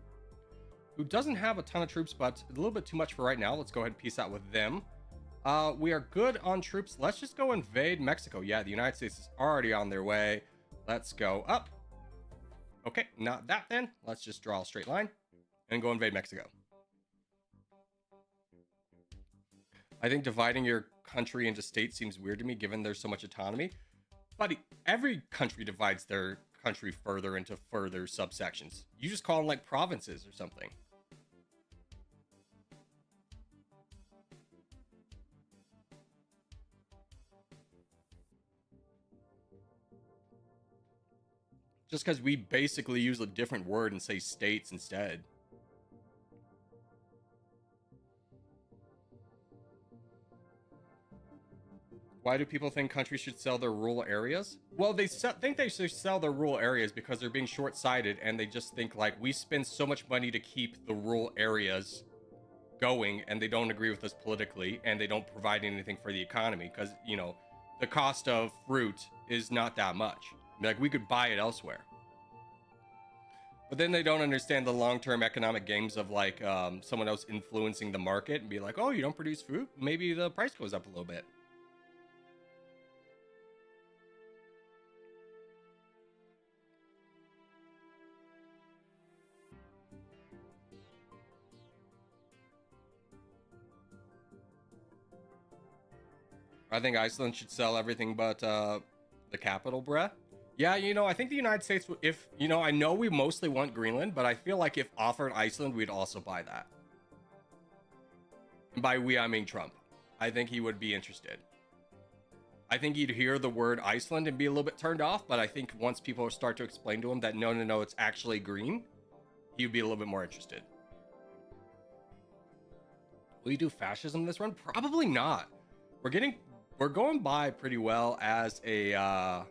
A: who doesn't have a ton of troops, but a little bit too much for right now. Let's go ahead and peace out with them. We are good on troops. Let's just go invade Mexico. Yeah, the United States is already on their way. Let's go up. Okay, not that then. Let's just draw a straight line and go invade Mexico. I think dividing your country into states seems weird to me, given there's so much autonomy. Buddy, every country divides their country further into further subsections. You just call them like provinces or something. Just because we basically use a different word and say states instead. Why do people think countries should sell their rural areas? Well, they think they should sell their rural areas because they're being short-sighted, and they just think like, we spend so much money to keep the rural areas going, and they don't agree with us politically, and they don't provide anything for the economy because, you know, the cost of fruit is not that much. Like, we could buy it elsewhere. But then they don't understand the long-term economic games of like someone else influencing the market and be like, oh, you don't produce fruit? Maybe the price goes up a little bit. I think Iceland should sell everything but the capital, bruh. Yeah, you know, I think the United States, if, you know, I know we mostly want Greenland, but I feel like if offered Iceland, we'd also buy that. And by we, I mean Trump. I think he would be interested. I think he'd hear the word Iceland and be a little bit turned off, but I think once people start to explain to him that no, it's actually green, he'd be a little bit more interested. Will you do fascism this run? Probably not. We're going by pretty well as a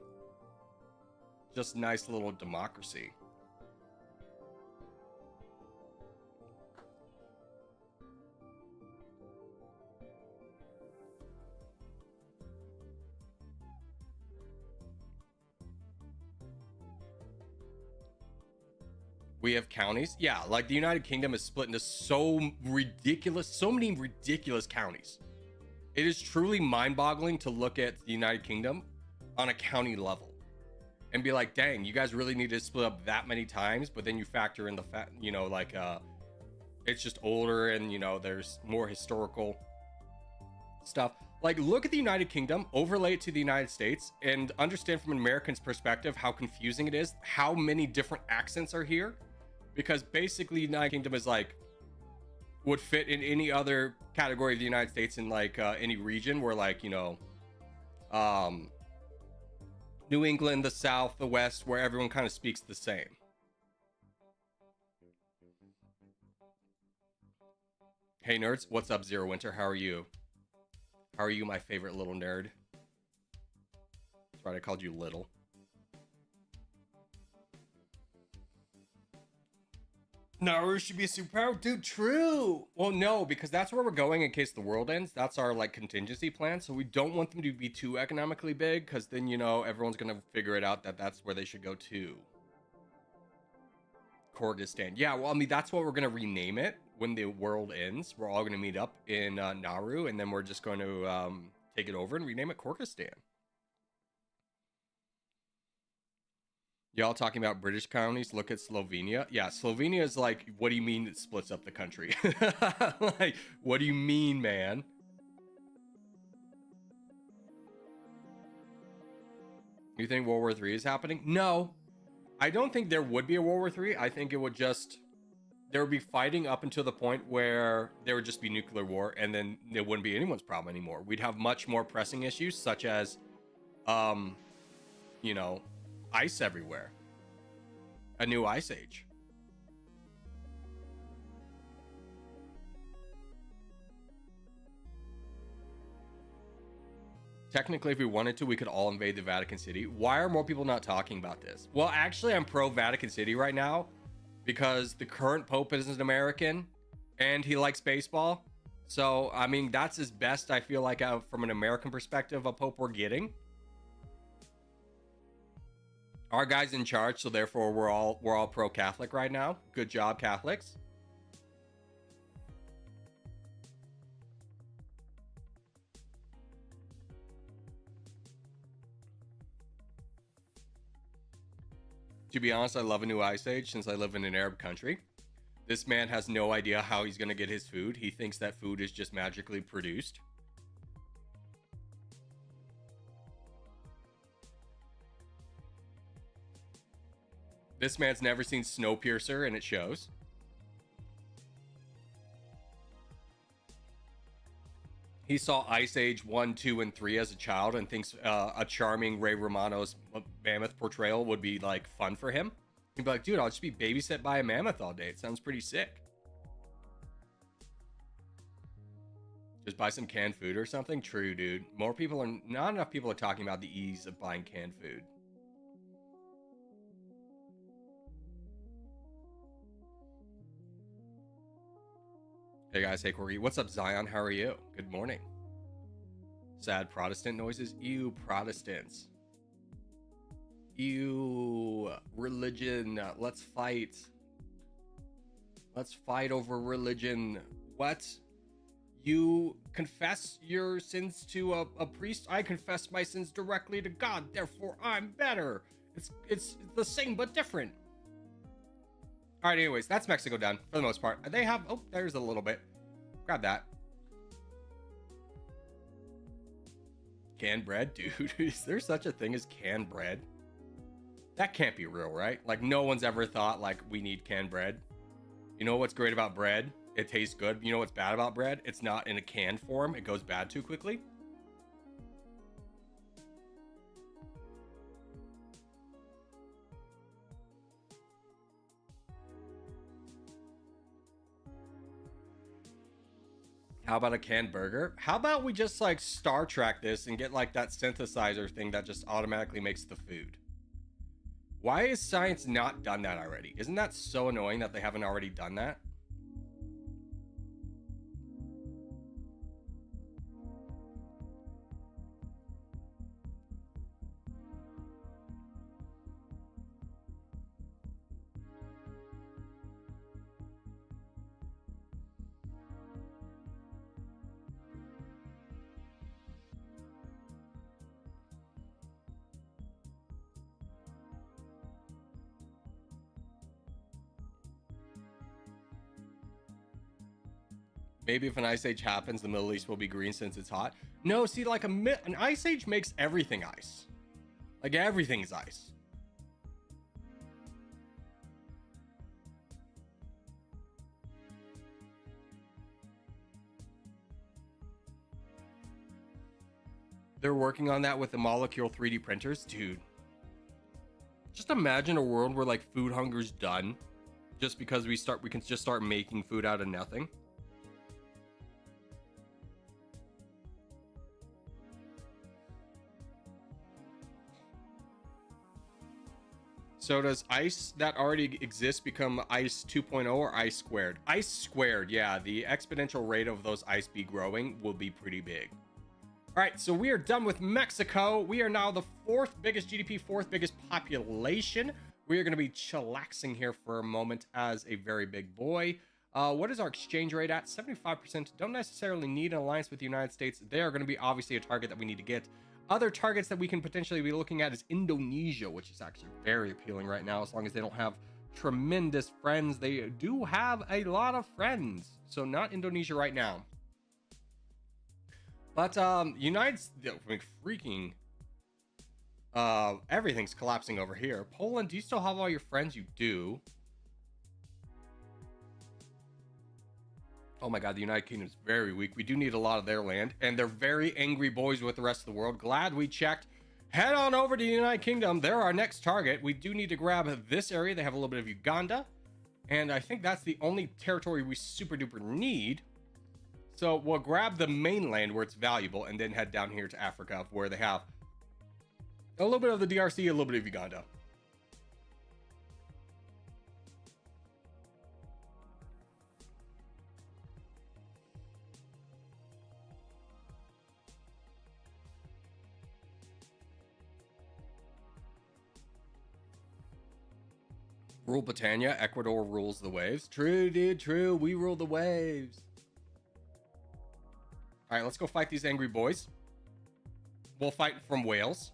A: just nice little democracy. We have counties. Yeah, like the United Kingdom is split into so many ridiculous counties. It is truly mind-boggling to look at the United Kingdom on a county level and be like, dang, you guys really need to split up that many times. But then you factor in the fact, like it's just older and there's more historical stuff. Like, look at the United Kingdom, overlay it to the United States, and understand from an American's perspective how confusing it is, how many different accents are here. Because basically, United Kingdom is like, would fit in any other category of the United States in like any region where like, New England, the South, the West, where everyone kind of speaks the same. Hey nerds, what's up, Zero Winter? How are you? How are you, my favorite little nerd? That's right, I called you little. Nauru should be a superpower? Dude, true! Well, no, because that's where we're going in case the world ends. That's our, like, contingency plan. So we don't want them to be too economically big, because then, everyone's going to figure it out that that's where they should go to. Kyrgyzstan. Yeah, well, I mean, that's what we're going to rename it when the world ends. We're all going to meet up in Nauru, and then we're just going to take it over and rename it Kyrgyzstan. Y'all talking about British colonies? Look at Slovenia. Yeah, Slovenia is like, what do you mean it splits up the country? Like, what do you mean, man? You think World War III is happening? No. I don't think there would be a World War III. I think it would just... there would be fighting up until the point where there would just be nuclear war, and then it wouldn't be anyone's problem anymore. We'd have much more pressing issues, such as, ice everywhere. A new ice age. Technically, if we wanted to, we could all invade the Vatican City. Why are more people not talking about this? Well, actually, I'm pro Vatican City right now because the current Pope is an American and he likes baseball. So, I mean, that's his best, I feel like, from an American perspective, a Pope we're getting. Our guy's in charge, so therefore we're all pro-Catholic right now. Good job, Catholics. To be honest, I love a new ice age since I live in an Arab country. This man has no idea how he's going to get his food. He thinks that food is just magically produced. This man's never seen Snowpiercer, and it shows. He saw Ice Age 1, 2, and 3 as a child and thinks a charming Ray Romano's mammoth portrayal would be, like, fun for him. He'd be like, dude, I'll just be babysat by a mammoth all day. It sounds pretty sick. Just buy some canned food or something? True, dude. Not enough people are talking about the ease of buying canned food. Hey guys, hey Corey. What's up, Zion? How are you? Good morning. Sad Protestant noises. Ew, Protestants. Ew, religion. Let's fight. Let's fight over religion. What? You confess your sins to a priest? I confess my sins directly to God, therefore I'm better. It's the same but different. All right, anyways, that's Mexico done for the most part. They have, oh, there's a little bit. Grab that. Canned bread? Dude, is there such a thing as canned bread? That can't be real, right? Like, no one's ever thought, like, we need canned bread. You know what's great about bread? It tastes good. You know what's bad about bread? It's not in a canned form. It goes bad too quickly. How about a canned burger? How about we just like Star Trek this and get like that synthesizer thing that just automatically makes the food? Why is science not done that already? Isn't that so annoying that they haven't already done that? Maybe if an ice age happens, the Middle East will be green since it's hot. No, see, like an ice age makes everything ice. Like everything's ice. They're working on that with the molecule 3D printers, dude. Just imagine a world where like food hunger's done, just because we can just start making food out of nothing. So does ice that already exists become ice 2.0 or ice squared? Ice squared, yeah. The exponential rate of those ice be growing will be pretty big. All right, so we are done with Mexico. We are now the fourth biggest GDP, fourth biggest population. We are going to be chillaxing here for a moment as a very big boy. What is our exchange rate at? 75%. Don't necessarily need an alliance with the United States. They are going to be obviously a target that we need to get. Other targets that we can potentially be looking at is Indonesia, which is actually very appealing right now, as long as they don't have tremendous friends. They do have a lot of friends, so not Indonesia right now. But everything's collapsing over here. Poland, do you still have all your friends? You do. Oh my god, the United Kingdom is very weak. We do need a lot of their land, and they're very angry boys with the rest of the world. Glad we checked. Head on over to the United Kingdom. They're our next target. We do need to grab this area. They have a little bit of Uganda, and I think that's the only territory we super duper need. So we'll grab the mainland where it's valuable and then head down here to Africa where they have a little bit of the DRC, a little bit of Uganda. Rule Britannia, Ecuador rules the waves. True, dude, true. We rule the waves. All right, let's go fight these angry boys. We'll fight from Wales.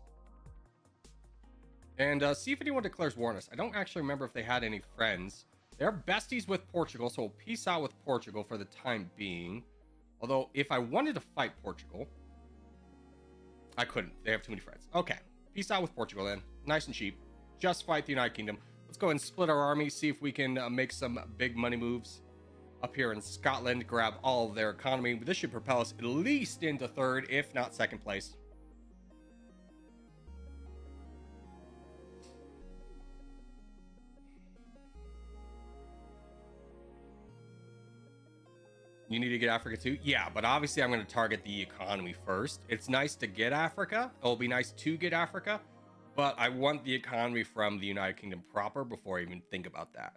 A: And see if anyone declares war on us. I don't actually remember if they had any friends. They're besties with Portugal, so we'll peace out with Portugal for the time being. Although, if I wanted to fight Portugal, I couldn't. They have too many friends. Okay, peace out with Portugal then. Nice and cheap. Just fight the United Kingdom. Let's go ahead and split our army, see if we can make some big money moves. Up here in Scotland, grab all of their economy. This should propel us at least into third, if not second place. You need to get Africa too? Yeah, but obviously I'm going to target the economy first. It's nice to get Africa. It'll be nice to get Africa, but I want the economy from the United Kingdom proper before I even think about that.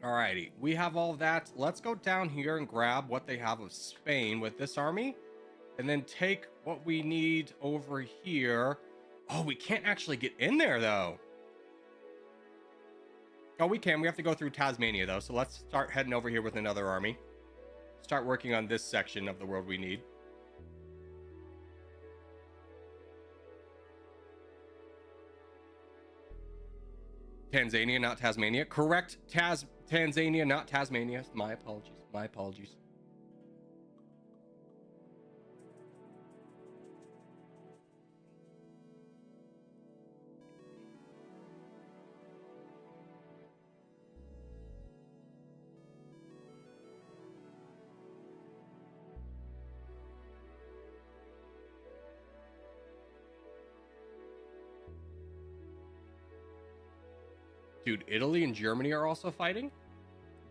A: Alrighty, we have all of that. Let's go down here and grab what they have of Spain with this army, and then take what we need over here. Oh, we can't actually get in there though. Oh, we can. We have to go through Tasmania though. So let's start heading over here with another army. Start working on this section of the world we need. Tanzania, not Tasmania. Correct. Tanzania, not Tasmania. My apologies. My apologies. Dude, Italy and Germany are also fighting.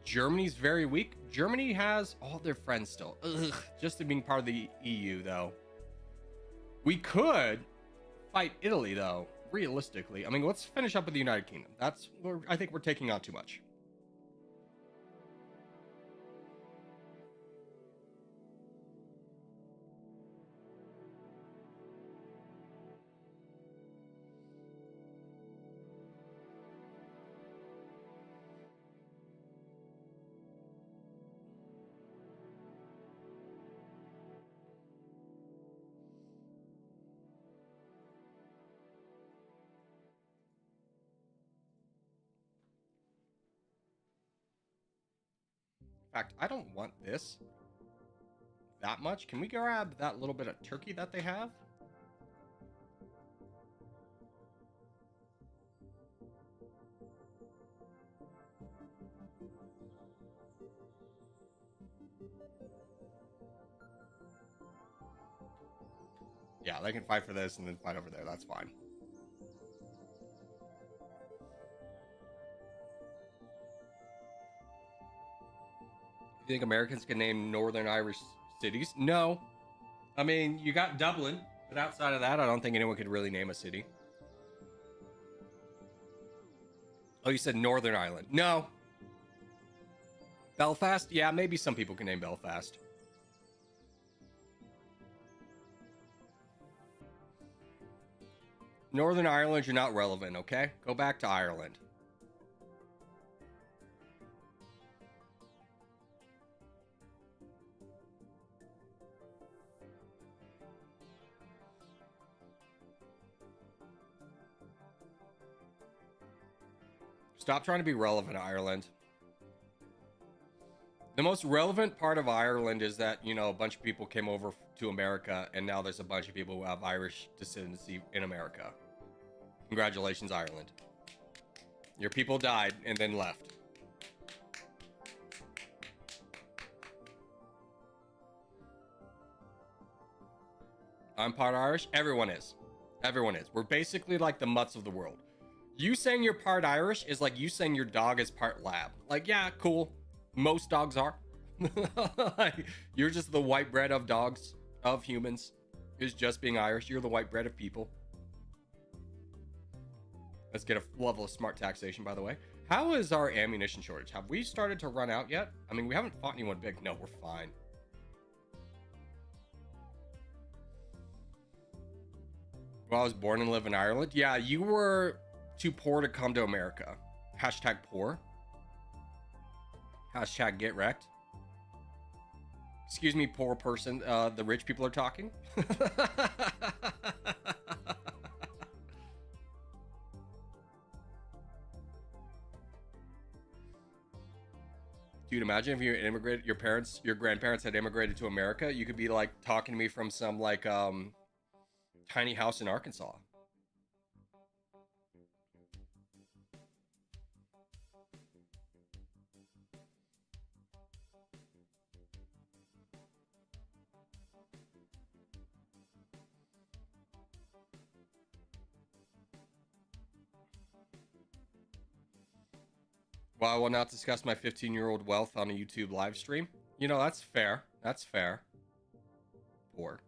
A: Germany's very weak. Germany has all their friends still. Ugh, just to being part of the EU, though. We could fight Italy, though, realistically. I mean, let's finish up with the United Kingdom. I think we're taking on too much. fact, I don't want this that much. Can we grab that little bit of turkey that they have? Yeah, they can fight for this and then fight over there. That's fine. You think Americans can name Northern Irish cities? No. I mean, you got Dublin, but outside of that, I don't think anyone could really name a city. Oh, you said Northern Ireland. No. Belfast? Yeah, maybe some people can name Belfast. Northern Ireland, you're not relevant, okay? Go back to Ireland. Stop trying to be relevant, Ireland. The most relevant part of Ireland is that, you know, a bunch of people came over to America, and now there's a bunch of people who have Irish descendancy in America. Congratulations, Ireland. Your people died and then left. I'm part Irish. Everyone is. Everyone is. We're basically like the mutts of the world. You saying you're part Irish is like you saying your dog is part lab. Like, yeah, cool. Most dogs are. Like, you're just the white bread of dogs, of humans, is just being Irish. You're the white bread of people. Let's get a level of smart taxation, by the way. How is our ammunition shortage? Have we started to run out yet? I mean, we haven't fought anyone big. No, we're fine. Well, I was born and live in Ireland. Yeah, you were too poor to come to America. Hashtag poor. Hashtag get wrecked. Excuse me, poor person. The rich people are talking. Dude, imagine if you immigrated, your grandparents had immigrated to America. You could be like talking to me from some like tiny house in Arkansas. Well, I will not discuss my 15-year-old wealth on a YouTube live stream. You know, that's fair. That's fair. Poor.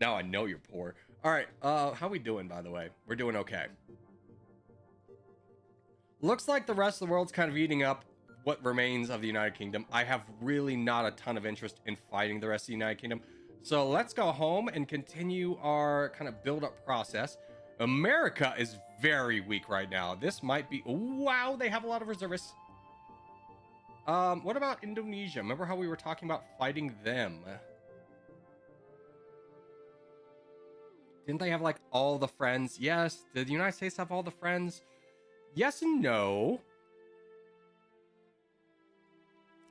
A: Now I know you're poor. All right, how we doing, by the way? We're doing okay. Looks like the rest of the world's kind of eating up what remains of the United Kingdom. I have really not a ton of interest in fighting the rest of the United Kingdom. So let's go home and continue our kind of build-up process. America is very weak right now. This might be... Wow, they have a lot of reservists. What about Indonesia? Remember how we were talking about fighting them? Didn't they have, like, all the friends? Yes. Did the United States have all the friends? Yes and no.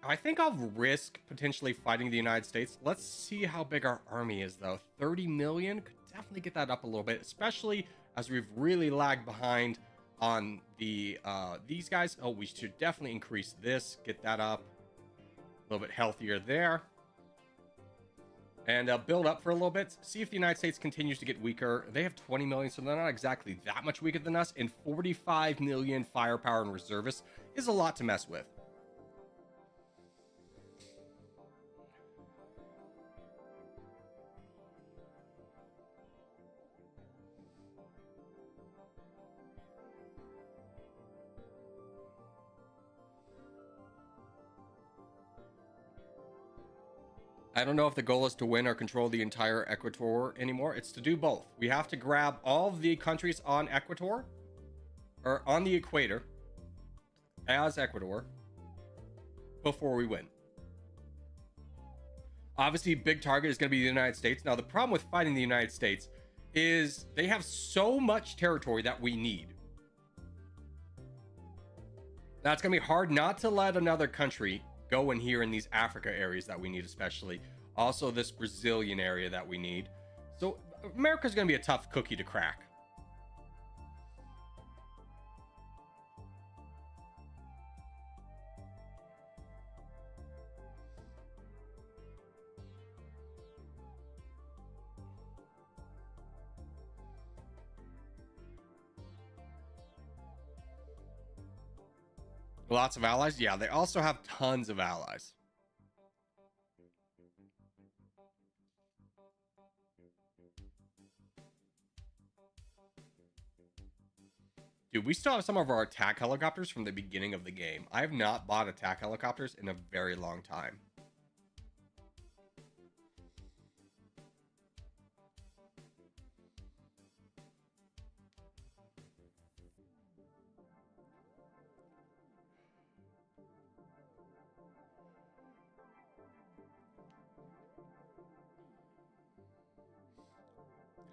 A: I think I'll risk potentially fighting the United States. Let's see how big our army is, though. 30 million? Could definitely get that up a little bit, especially as we've really lagged behind on the these guys. Oh, we should definitely increase this, get that up a little bit healthier there, and build up for a little bit. See if the United States continues to get weaker. They have 20 million, so they're not exactly that much weaker than us, and 45 million firepower and reservists is a lot to mess with. I don't know if the goal is to win or control the entire Ecuador anymore. It's to do both. We have to grab all of the countries on Ecuador, or on the equator, as Ecuador, before we win. Obviously, big target is going to be the United States. Now, the problem with fighting the United States is they have so much territory that we need. That's gonna be hard not to let another country go in here in these Africa areas that we need, especially. Also, this Brazilian area that we need. So America's gonna be a tough cookie to crack. Lots of allies. Yeah, they also have tons of allies. Dude, we still have some of our attack helicopters from the beginning of the game. I have not bought attack helicopters in a very long time.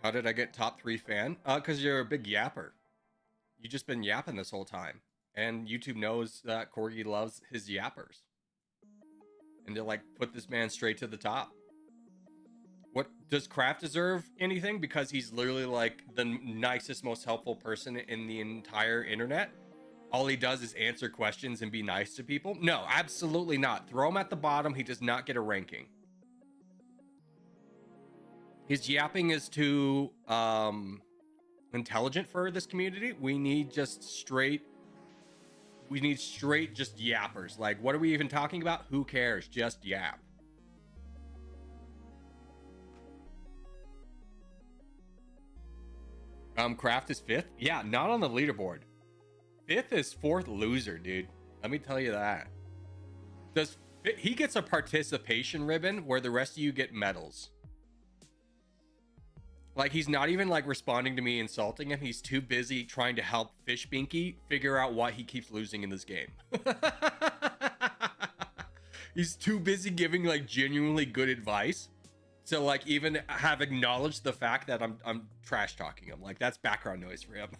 A: How did I get top 3 fan? Because you're a big yapper. You just been yapping this whole time. And YouTube knows that Corgi loves his yappers. And they're like, put this man straight to the top. What does Kraft deserve anything? Because he's literally like the nicest, most helpful person in the entire internet. All he does is answer questions and be nice to people. No, absolutely not. Throw him at the bottom. He does not get a ranking. His yapping is too intelligent for this community. We need straight just yappers. Like, what are we even talking about? Who cares? Just yap. Kraft is 5th. Yeah, not on the leaderboard. 5th is 4th loser, dude. Let me tell you that. He gets a participation ribbon where the rest of you get medals. Like, he's not even like responding to me insulting him. He's too busy trying to help Fish Binky figure out why he keeps losing in this game. He's too busy giving like genuinely good advice to like even have acknowledged the fact that I'm trash talking him. Like, that's background noise for him.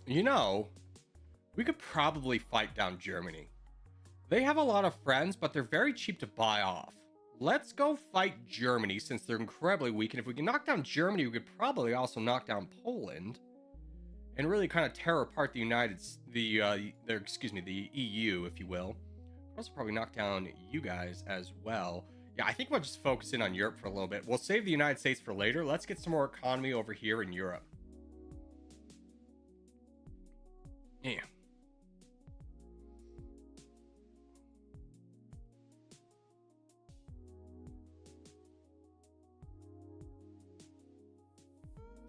A: You know, we could probably fight down Germany. They have a lot of friends, but they're very cheap to buy off. Let's go fight Germany since they're incredibly weak. And if we can knock down Germany, we could probably also knock down Poland and really kind of tear apart the the EU, if you will. We'll also probably knock down you guys as well. Yeah, I think we'll just focus in on Europe for a little bit. We'll save the United States for later. Let's get some more economy over here in Europe. Yeah.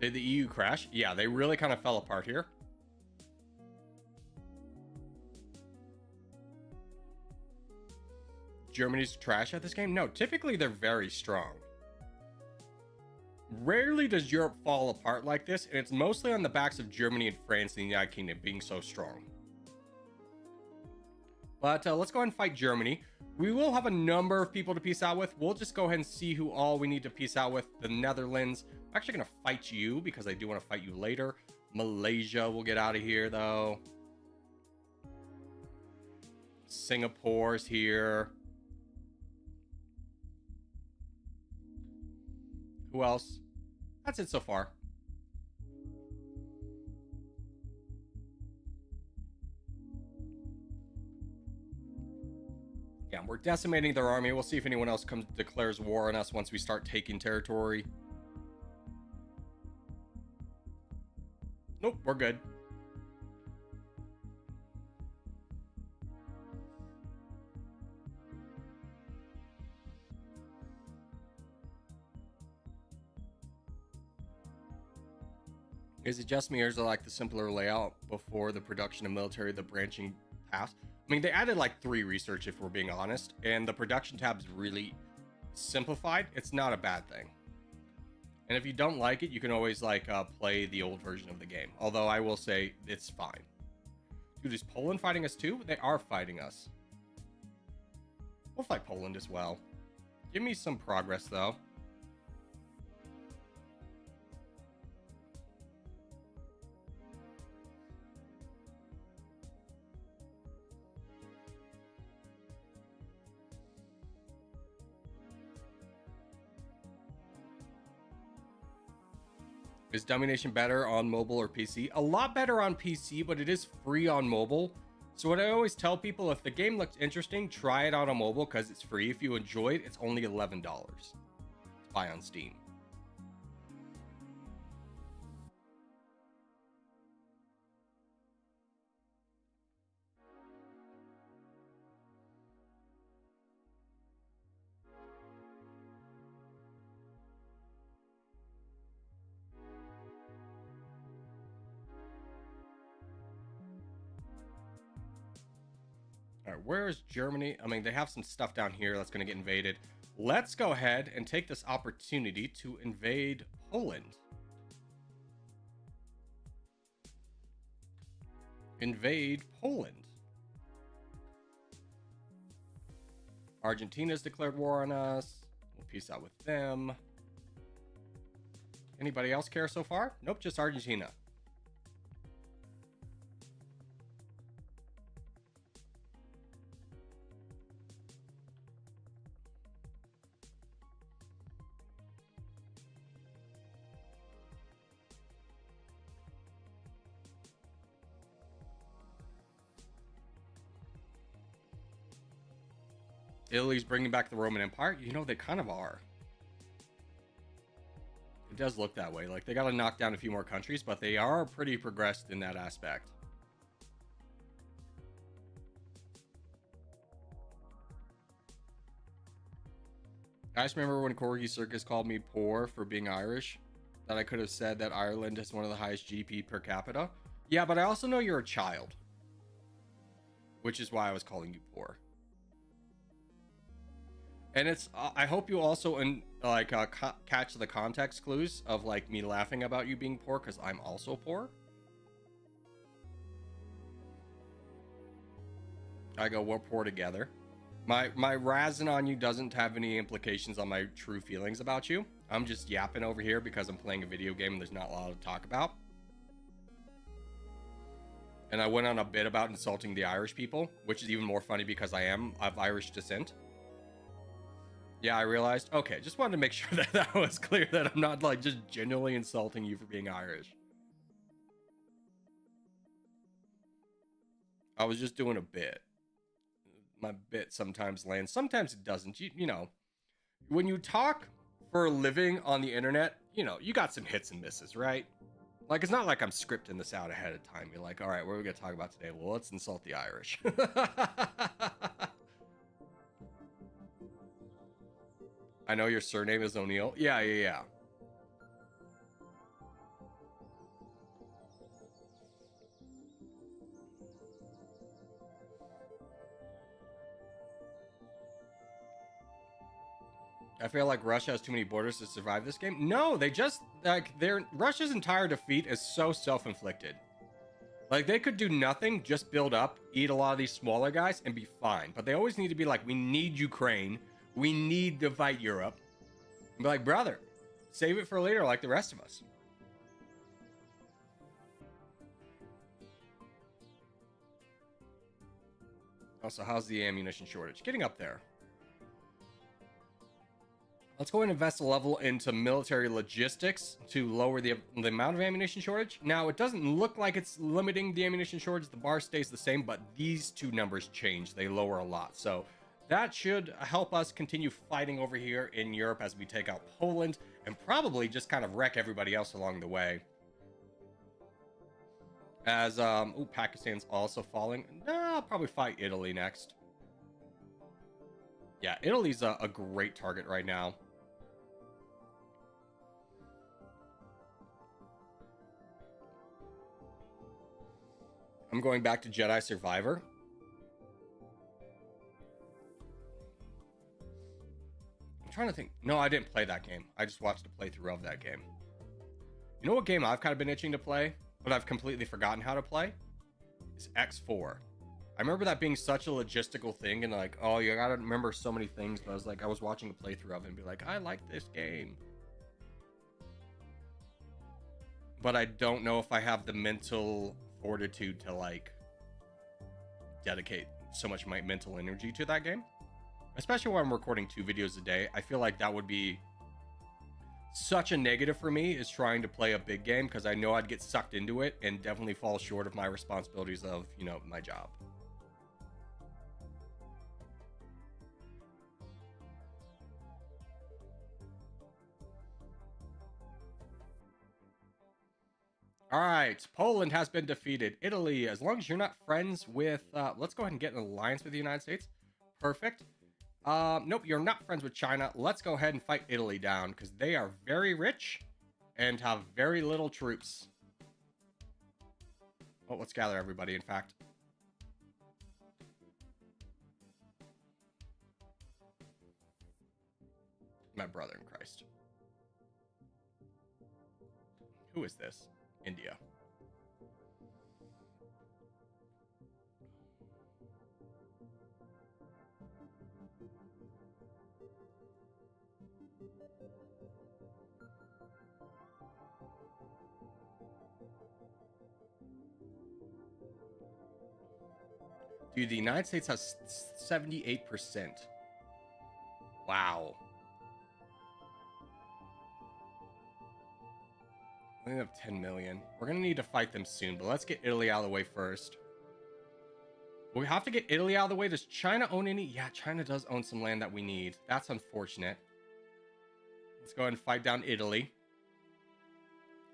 A: Did the EU crash? Yeah, they really kind of fell apart here. Germany's trash at this game? No, typically they're very strong. Rarely does Europe fall apart like this, and it's mostly on the backs of Germany and France and the United Kingdom being so strong. But let's go ahead and fight Germany. We will have a number of people to peace out with. We'll just go ahead and see who all we need to peace out with. The Netherlands. I'm actually going to fight you because I do want to fight you later. Malaysia will get out of here, though. Singapore's here. Who else? That's it so far. Yeah, we're decimating their army. We'll see if anyone else declares war on us once we start taking territory. Nope, we're good. Is it just me, or is it like the simpler layout before the production of military, the branching tabs? I mean, they added like 3 research, if we're being honest, and the production tab's really simplified. It's not a bad thing. And if you don't like it, you can always like play the old version of the game. Although I will say it's fine. Dude, is Poland fighting us too? They are fighting us. We'll fight Poland as well. Give me some progress though. Is Dummynation better on mobile or PC? A lot better on PC, but it is free on mobile. So what I always tell people, if the game looks interesting, try it out on mobile because it's free. If you enjoy it, it's only $11 to buy on Steam. All right, where is Germany? I mean, they have some stuff down here that's going to get invaded. Let's go ahead and take this opportunity to invade Poland. Invade Poland. Argentina's declared war on us. We'll peace out with them. Anybody else care so far? Nope, just Argentina. Italy's bringing back the Roman Empire. You know, they kind of are. It does look that way. Like, they got to knock down a few more countries, but they are pretty progressed in that aspect. Guys, remember when Corgi Circus called me poor for being Irish? That I could have said that Ireland has one of the highest GP per capita? Yeah, but I also know you're a child. Which is why I was calling you poor. And it's, I hope you also catch the context clues of like me laughing about you being poor because I'm also poor. I go, we're poor together. My razzing on you doesn't have any implications on my true feelings about you. I'm just yapping over here because I'm playing a video game and there's not a lot to talk about. And I went on a bit about insulting the Irish people, which is even more funny because I am of Irish descent. Yeah, I realized. Okay, just wanted to make sure that that was clear, that I'm not like just genuinely insulting you for being Irish. I was just doing a bit. My bit sometimes lands, sometimes it doesn't. You know, when you talk for a living on the internet, you know, you got some hits and misses, right? Like, it's not like I'm scripting this out ahead of time. You're like, all right, what are we going to talk about today? Well, let's insult the Irish. I know your surname is O'Neill. Yeah. I feel like Russia has too many borders to survive this game. No, they just, like, Russia's entire defeat is so self-inflicted. Like, they could do nothing, just build up, eat a lot of these smaller guys, and be fine. But they always need to be like, we need Ukraine. We need to fight Europe. And be like, brother, save it for later like the rest of us. Also, how's the ammunition shortage? Getting up there. Let's go and invest a level into military logistics to lower the amount of ammunition shortage. Now, it doesn't look like it's limiting the ammunition shortage. The bar stays the same, but these two numbers change. They lower a lot. So that should help us continue fighting over here in Europe as we take out Poland and probably just kind of wreck everybody else along the way. As, Pakistan's also falling. Nah, I'll probably fight Italy next. Yeah, Italy's a great target right now. I'm going back to Jedi Survivor. I'm trying to think. No, I didn't play that game. I just watched a playthrough of that game. You know what game I've kind of been itching to play, but I've completely forgotten how to play? It's X4. I remember that being such a logistical thing, and like, oh, you gotta remember so many things, but I was watching a playthrough of it and be like, I like this game. But I don't know if I have the mental fortitude to like dedicate so much of my mental energy to that game. Especially when I'm recording 2 videos a day. I feel like that would be such a negative for me, is trying to play a big game, because I know I'd get sucked into it and definitely fall short of my responsibilities of, you know, my job. All right, Poland has been defeated. Italy, as long as you're not friends with, let's go ahead and get an alliance with the United States. Perfect. Nope, you're not friends with China. Let's go ahead and fight Italy down, because they are very rich and have very little troops. Well, let's gather everybody, in fact. My brother in Christ. Who is this? India. Dude, the United States has 78%. Wow. We have 10 million. We're going to need to fight them soon, but let's get Italy out of the way first. We have to get Italy out of the way. Does China own any? Yeah, China does own some land that we need. That's unfortunate. Let's go ahead and fight down Italy.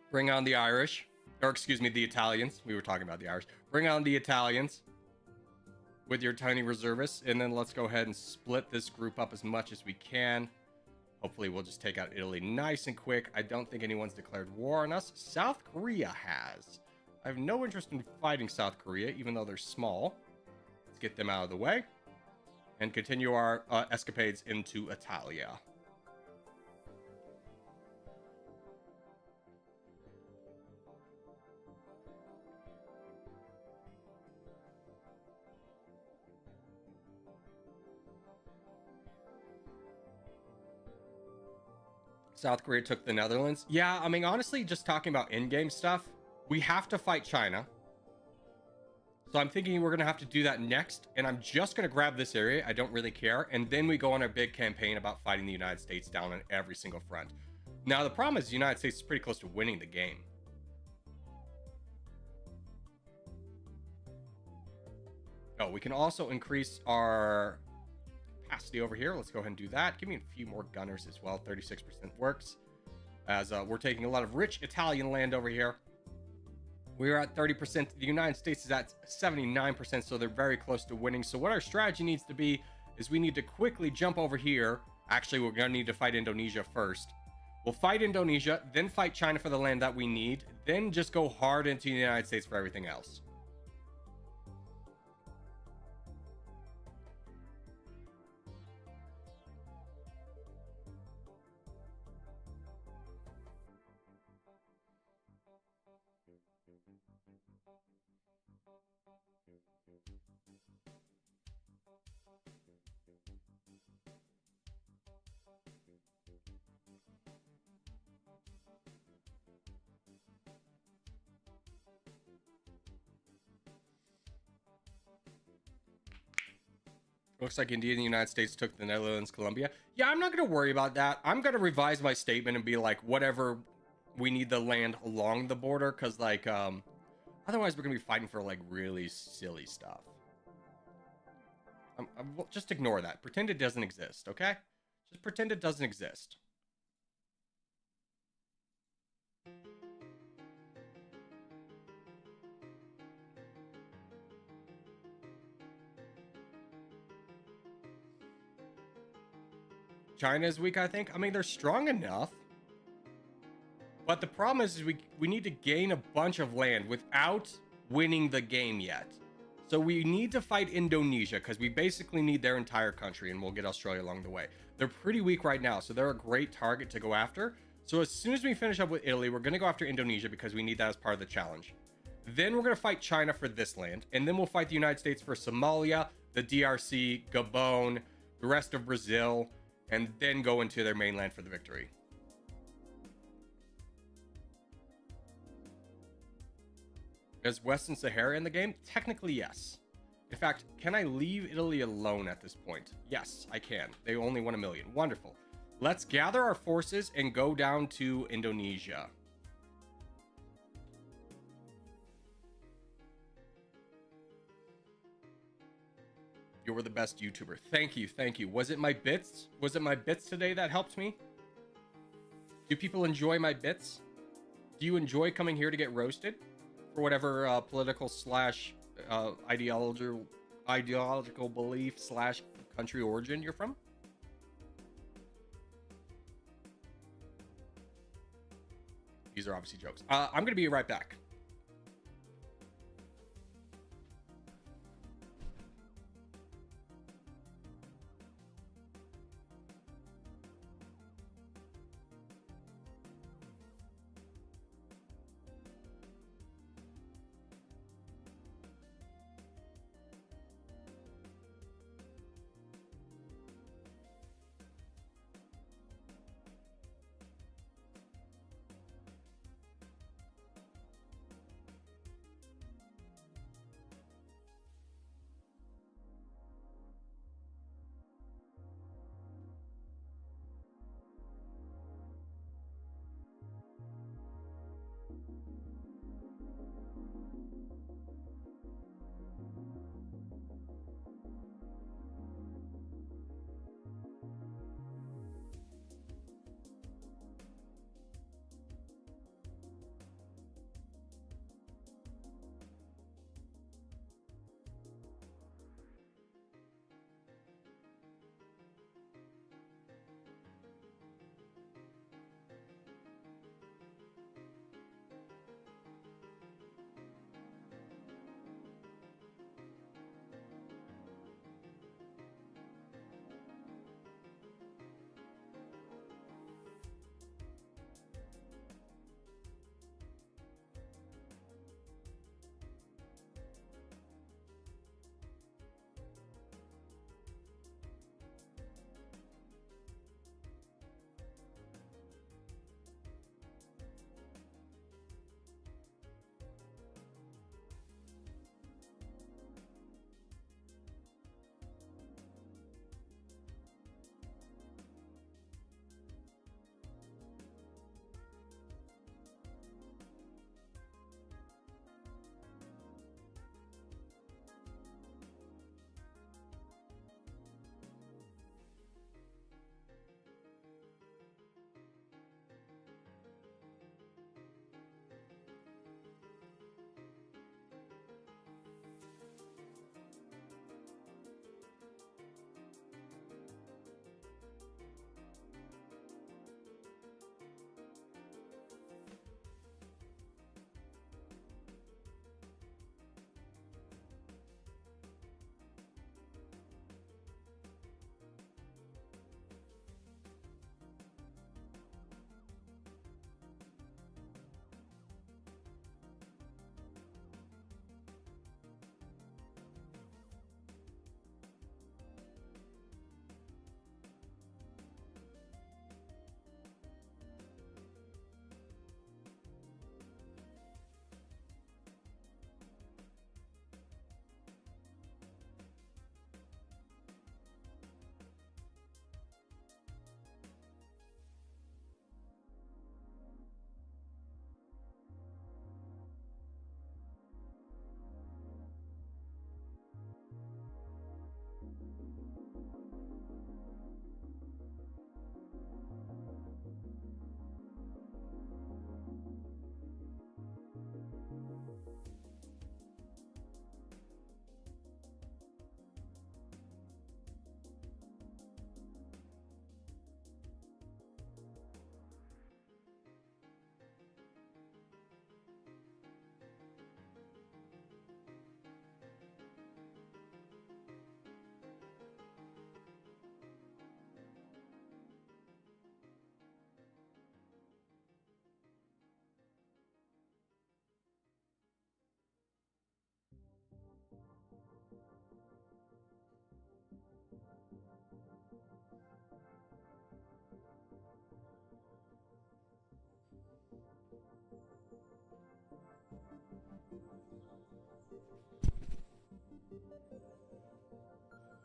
A: Bring on the Irish. Or excuse me, the Italians. We were talking about the Irish. Bring on the Italians with your tiny reservists. And then let's go ahead and split this group up as much as we can. Hopefully we'll just take out Italy nice and quick. I don't think anyone's declared war on us. South Korea has. I have no interest in fighting South Korea, even though they're small. Let's get them out of the way and continue our escapades into Italia. South Korea took the Netherlands. Yeah, I mean, honestly, just talking about in-game stuff, we have to fight China. So I'm thinking we're going to have to do that next. And I'm just going to grab this area. I don't really care. And then we go on a big campaign about fighting the United States down on every single front. Now, the problem is the United States is pretty close to winning the game. Oh, we can also increase our capacity over here. Let's go ahead and do that. Give me a few more gunners as well. 36% works, as we're taking a lot of rich Italian land over here. We're at 30%. The United States is at 79%, so they're very close to winning. So what our strategy needs to be is we need to quickly jump over here. Actually, we're going to need to fight Indonesia first. We'll fight Indonesia, then fight China for the land that we need, then just go hard into the United States for everything else. Looks like India and the United States took the Netherlands, Colombia. Yeah, I'm not going to worry about that. I'm going to revise my statement and be like, whatever, we need the land along the border, because, like, otherwise we're going to be fighting for, like, really silly stuff. Just ignore that. Pretend it doesn't exist, okay? Just pretend it doesn't exist. China is weak, I think. I mean, they're strong enough. But the problem is we need to gain a bunch of land without winning the game yet. So we need to fight Indonesia because we basically need their entire country, and we'll get Australia along the way. They're pretty weak right now, so they're a great target to go after. So as soon as we finish up with Italy, we're going to go after Indonesia because we need that as part of the challenge. Then we're going to fight China for this land, and then we'll fight the United States for Somalia, the DRC, Gabon, the rest of Brazil, and then go into their mainland for the victory. Is Western Sahara in the game? Technically, yes. In fact, can I leave Italy alone at this point? Yes, I can. They only won 1 million. Wonderful. Let's gather our forces and go down to Indonesia. You were the best YouTuber. Thank you, thank you. Was it my bits? Was it my bits today that helped me? Do people enjoy my bits? Do you enjoy coming here to get roasted? For whatever political slash ideological belief slash country origin you're from? These are obviously jokes. I'm gonna be right back.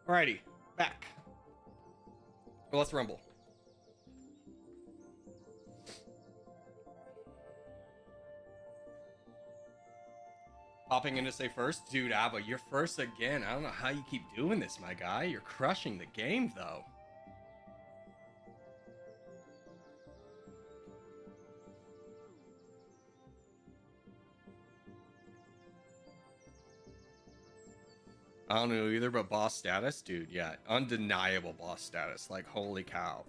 A: Alrighty, back. Well, let's rumble. Popping in to say first. Dude, Abba, you're first again. I don't know how you keep doing this, my guy. You're crushing the game, though. I don't know either, but boss status, dude, yeah, undeniable boss status. Like, holy cow.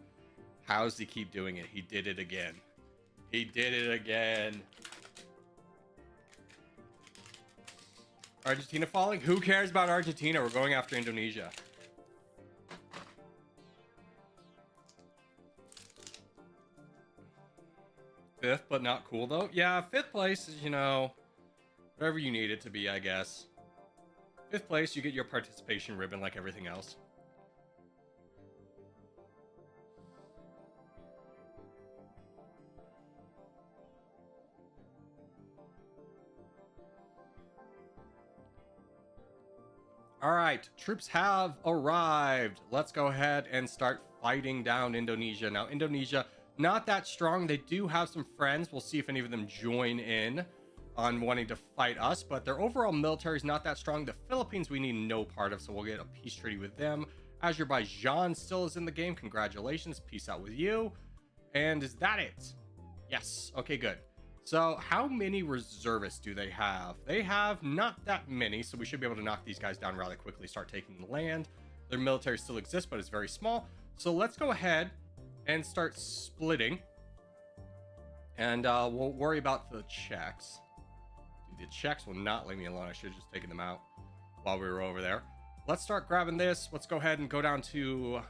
A: How does he keep doing it? He did it again. He did it again. Argentina falling? Who cares about Argentina? We're going after Indonesia. Fifth, but not cool, though. Yeah, fifth place is, you know, whatever you need it to be, I guess. Fifth place, you get your participation ribbon like everything else. All right, troops have arrived. Let's go ahead and start fighting down Indonesia. Now, Indonesia, not that strong. They do have some friends. We'll see if any of them join in on wanting to fight us, but their overall military is not that strong. The Philippines, we need no part of, so we'll get a peace treaty with them. Azerbaijan still is in the game. Congratulations. Peace out with you. And is that it? Yes. Okay, good. So how many reservists do they have? They have not that many, so we should be able to knock these guys down rather quickly, start taking the land. Their military still exists, but it's very small. So let's go ahead and start splitting. And we'll worry about the checks. Dude, the checks will not leave me alone. I should have just taken them out while we were over there. Let's start grabbing this. Let's go ahead and go down to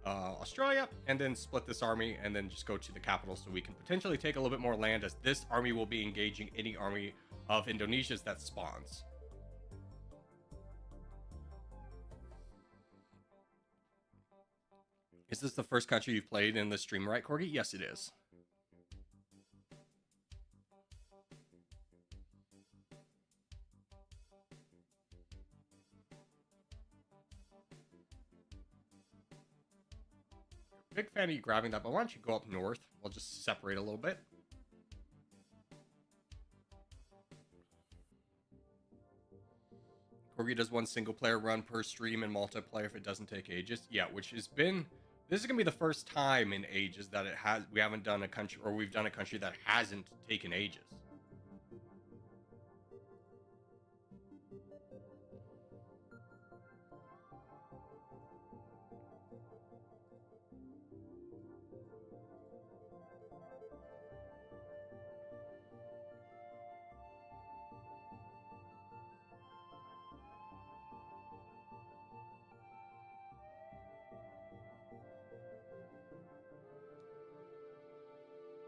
A: Australia, and then split this army, and then just go to the capital so we can potentially take a little bit more land, as this army will be engaging any army of Indonesia's that spawns. Is this the first country you've played in the stream, right, Corgi? Yes, it is. Big fan of you grabbing that, but why don't you go up north? We'll just separate a little bit. Corgi does one single player run per stream and multiplayer if it doesn't take ages. Yeah, which has been, this is gonna be the first time in ages that it has, we haven't done a country, or we've done a country that hasn't taken ages.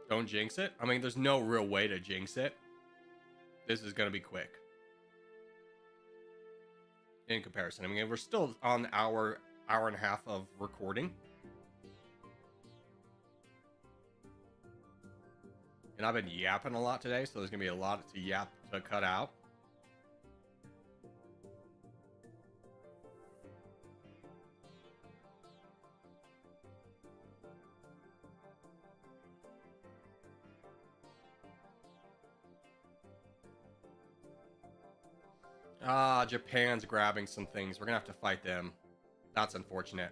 A: Don't jinx it. I mean, there's no real way to jinx it. This is going to be quick. In comparison. I mean, we're still on hour and a half of recording. And I've been yapping a lot today, so there's going to be a lot to yap to cut out. Ah, Japan's grabbing some things. We're gonna have to fight them. That's unfortunate.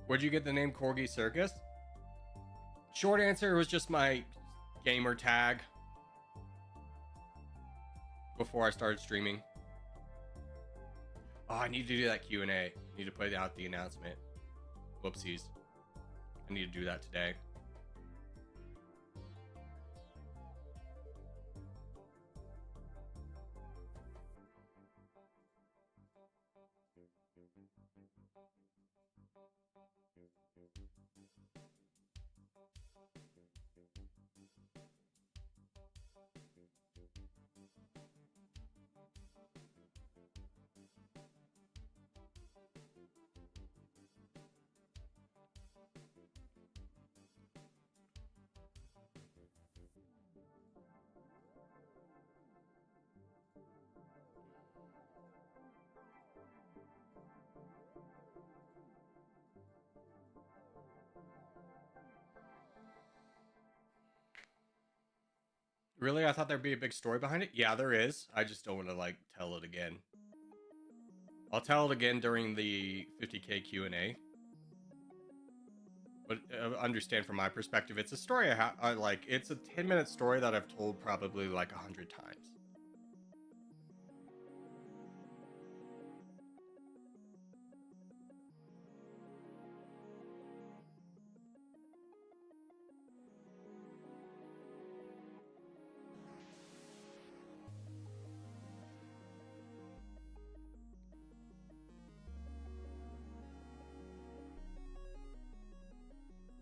A: Where'd you get the name Corgi Circus? Short answer, it was just my gamer tag before I started streaming. Oh, I need to do that Q&A. I need to put out the announcement. Whoopsies. I need to do that today. Really? I thought there'd be a big story behind it. Yeah, there is. I just don't want to like tell it again. I'll tell it again during the 50K Q&A. But understand from my perspective, it's a story I like. It's a 10-minute story that I've told probably like 100 times.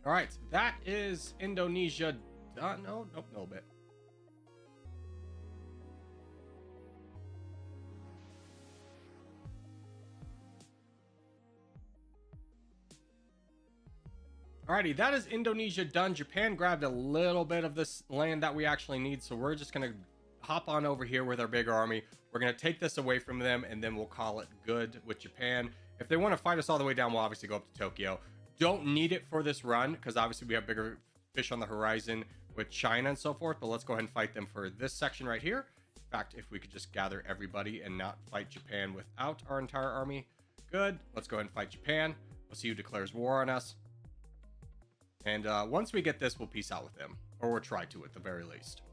A: All right, that is Indonesia done. No, nope, no bit. Alrighty, that is Indonesia done. Japan grabbed a little bit of this land that we actually need, so we're just gonna hop on over here with our big army. We're gonna take this away from them, and then we'll call it good with Japan. If they want to fight us all the way down, we'll obviously go up to Tokyo. Don't need it for this run, because obviously we have bigger fish on the horizon with China and so forth, but let's go ahead and fight them for this section right here. In fact, if we could just gather everybody and not fight Japan without our entire army. Good. Let's go ahead and fight Japan. We'll see who declares war on us. And once we get this, we'll peace out with them. Or we'll try to, at the very least.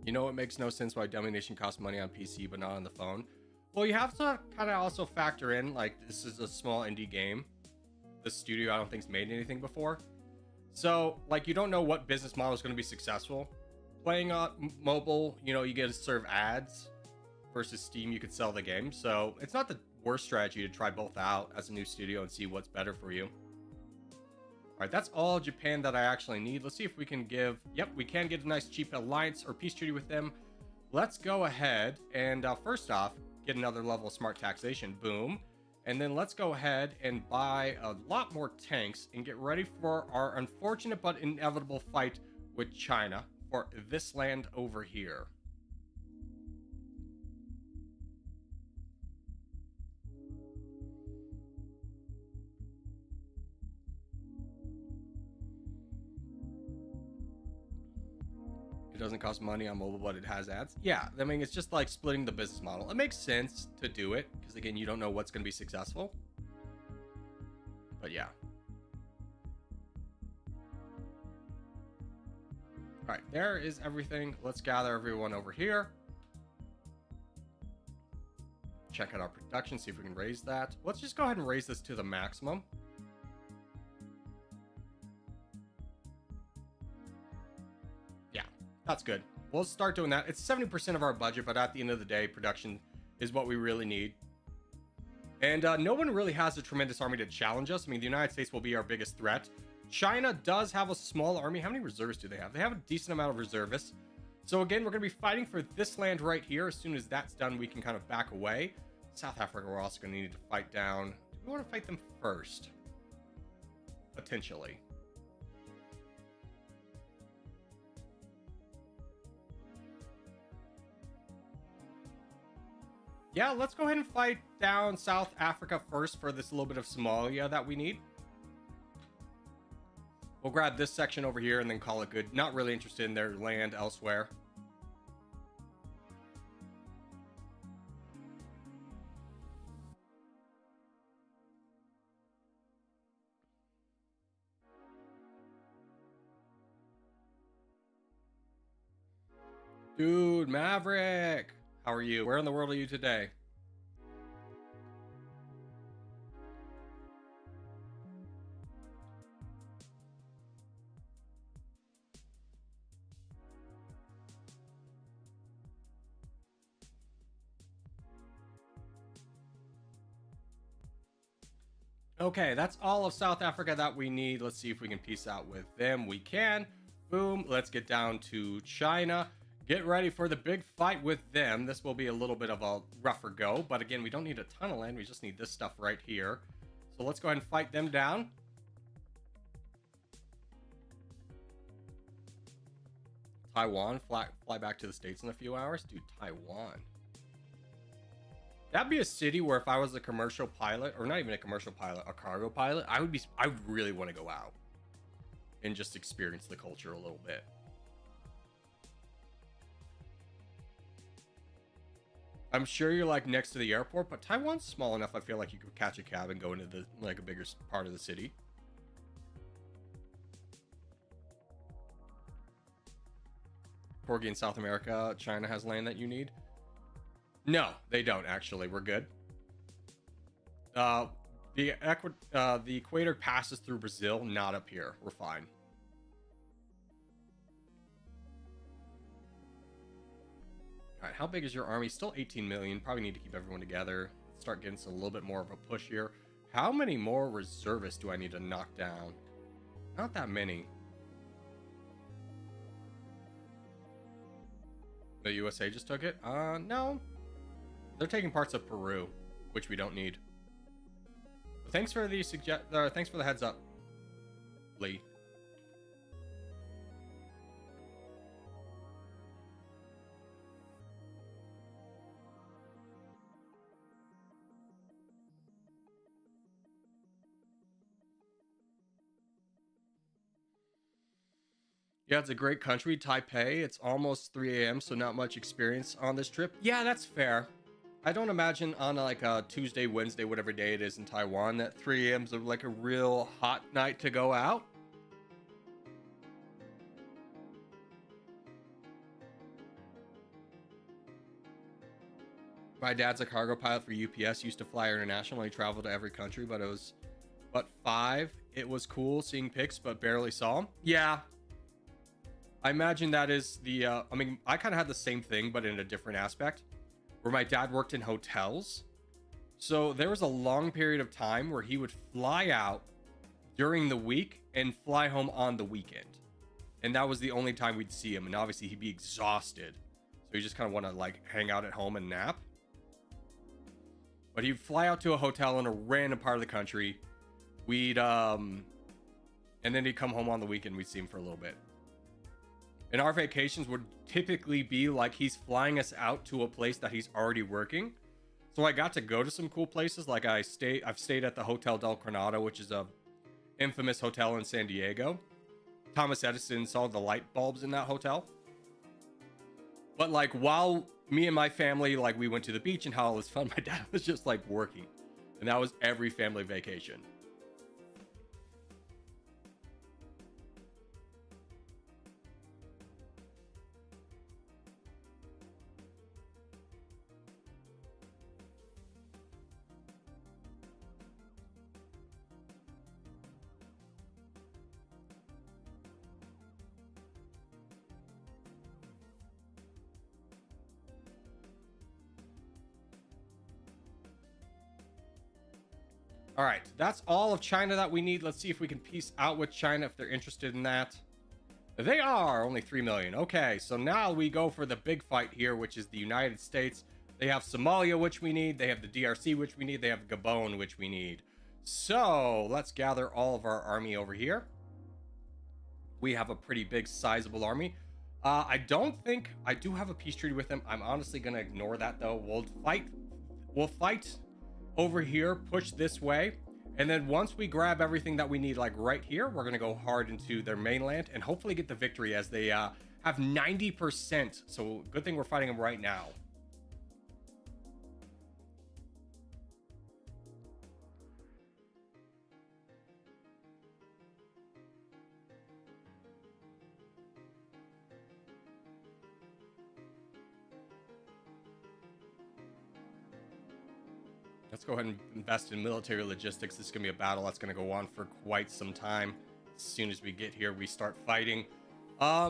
A: You know what makes no sense why Dummynation costs money on PC but not on the phone? Well, you have to kind of also factor in, like, this is a small indie game. The studio, I don't think's made anything before. So, like, you don't know what business model is going to be successful. Playing on mobile, you know, you get to serve ads. Versus Steam, you could sell the game. So, it's not the worst strategy to try both out as a new studio and see what's better for you. All right, that's all Japan that I actually need. Let's see if we can give... Yep, we can get a nice cheap alliance or peace treaty with them. Let's go ahead and first off, get another level of smart taxation. Boom. And then let's go ahead and buy a lot more tanks and get ready for our unfortunate but inevitable fight with China for this land over here. It doesn't cost money on mobile, but it has ads. Yeah, I mean, it's just like splitting the business model. It makes sense to do it because, again, you don't know what's going to be successful. But yeah. All right, there is everything. Let's gather everyone over here. Check out our production, see if we can raise that. Let's just go ahead and raise this to the maximum. That's good. We'll start doing that. It's 70% of our budget, but at the end of the day, production is what we really need. And no one really has a tremendous army to challenge us. I mean, the United States will be our biggest threat. China does have a small army. How many reserves do they have? They have a decent amount of reservists. So again, we're going to be fighting for this land right here. As soon as that's done, we can kind of back away. South Africa, we're also going to need to fight down. Do we want to fight them first? Potentially. Yeah, let's go ahead and fight down South Africa first for this little bit of Somalia that we need. We'll grab this section over here and then call it good. Not really interested in their land elsewhere. Dude, Maverick! How are you? Where in the world are you today? Okay, that's all of South Africa that we need. Let's see if we can peace out with them. We can. Boom. Let's get down to China. Get ready for the big fight with them. This will be a little bit of a rougher go, but again, we don't need a ton of land. We just need this stuff right here. So let's go ahead and fight them down. Taiwan, fly back to the States in a few hours. Dude, Taiwan. That'd be a city where if I was a commercial pilot, or not even a commercial pilot, a cargo pilot, I would really want to go out and just experience the culture a little bit. I'm sure you're like next to the airport, but Taiwan's small enough. I feel like you could catch a cab and go into the like a bigger part of the city. Porgy in South America, China has land that you need. No, they don't actually. We're good. The equator passes through Brazil, not up here. We're fine. All right, how big is your army? Still 18 million. Probably need to keep everyone together. Start getting a little bit more of a push here. How many more reservists do I need to knock down? Not that many. The USA just took it? No. They're taking parts of Peru, which we don't need. But thanks for the thanks for the heads up, Lee. Yeah, it's a great country, Taipei. It's almost 3 a.m., so not much experience on this trip. Yeah, that's fair. I don't imagine on like a Tuesday, Wednesday, whatever day it is in Taiwan, that 3 a.m. is like a real hot night to go out. My dad's a cargo pilot for UPS, used to fly internationally, traveled to every country, but it was, but 5. It was cool seeing pics, but barely saw them. Yeah. I imagine that is the, I mean, I kind of had the same thing, but in a different aspect, where my dad worked in hotels. So there was a long period of time where he would fly out during the week and fly home on the weekend. And that was the only time we'd see him. And obviously he'd be exhausted. So he just kind of want to like hang out at home and nap. But he'd fly out to a hotel in a random part of the country. We'd, and then he'd come home on the weekend. We'd see him for a little bit. And our vacations would typically be like he's flying us out to a place that he's already working. So I got to go to some cool places. Like I've stayed at the Hotel Del Coronado, which is a infamous hotel in San Diego. Thomas Edison saw the light bulbs in that hotel. But like while me and my family, like we went to the beach and how it was fun, my dad was just like working. And that was every family vacation. All right, that's all of China that we need. Let's see if we can peace out with China if they're interested in that. They are only 3 million. Okay, so now we go for the big fight here, which is the United States. They have Somalia, which we need. They have the DRC, which we need. They have Gabon, which we need. So let's gather all of our army over here. We have a pretty big, sizable army. I don't think I do have a peace treaty with them. I'm honestly going to ignore that, though. We'll fight over here, push this way. And then once we grab everything that we need, like right here, we're going to go hard into their mainland and hopefully get the victory as they have 90%. So good thing we're fighting them right now. Let's go ahead and invest in military logistics. This is going to be a battle that's going to go on for quite some time. As soon as we get here, we start fighting.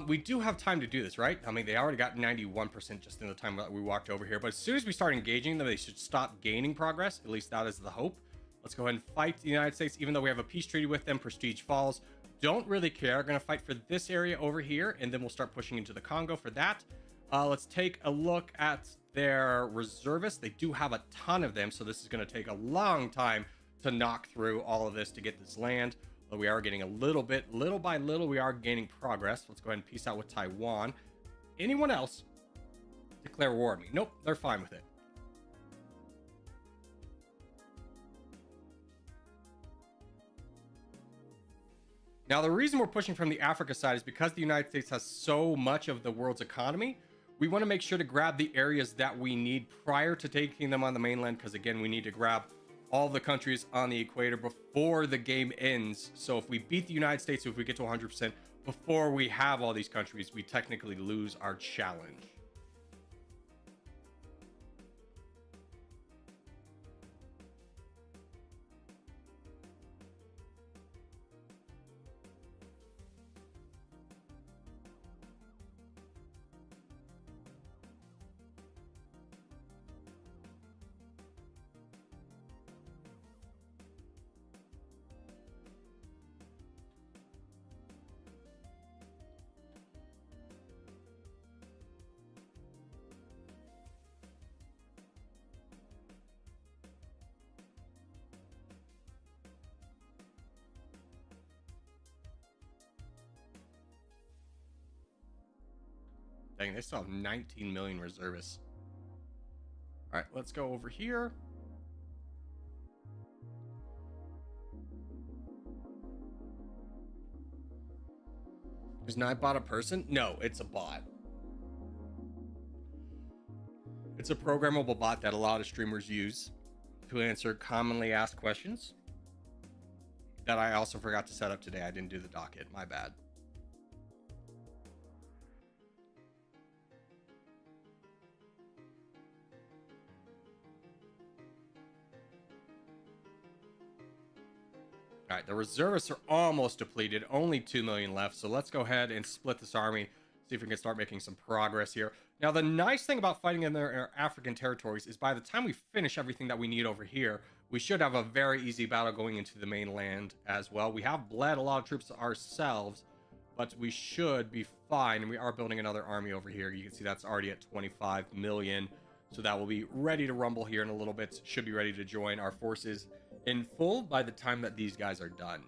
A: We do have time to do this, right? I mean, they already got 91% just in the time that we walked over here. But as soon as we start engaging them, they should stop gaining progress. At least that is the hope. Let's go ahead and fight the United States. Even though we have a peace treaty with them, prestige falls. Don't really care. We're going to fight for this area over here, and then we'll start pushing into the Congo for that. Let's take a look at their reservists. They do have a ton of them, so this is going to take a long time to knock through all of this to get this land. But we are getting a little by little, we are gaining progress. Let's go ahead and peace out with Taiwan. Anyone else declare war on me? Nope, they're fine with it. Now, the reason we're pushing from the Africa side is because the United States has so much of the world's economy. We want to make sure to grab the areas that we need prior to taking them on the mainland, because again, we need to grab all the countries on the equator before the game ends. So if we beat the United States, if we get to 100% before we have all these countries, we technically lose our challenge. Dang, they still have 19 million reservists. All right, let's go over here. Is Nightbot a person? No, it's a bot. It's a programmable bot that a lot of streamers use to answer commonly asked questions that I also forgot to set up today. I didn't do the docket. My bad. All right, the reservists are almost depleted, only 2 million left. So let's go ahead and split this army, see if we can start making some progress here. Now, the nice thing about fighting in their African territories is by the time we finish everything that we need over here, we should have a very easy battle going into the mainland as well. We have bled a lot of troops ourselves, but we should be fine. And we are building another army over here. You can see that's already at 25 million. So that will be ready to rumble here in a little bit. Should be ready to join our forces in full by the time that these guys are done.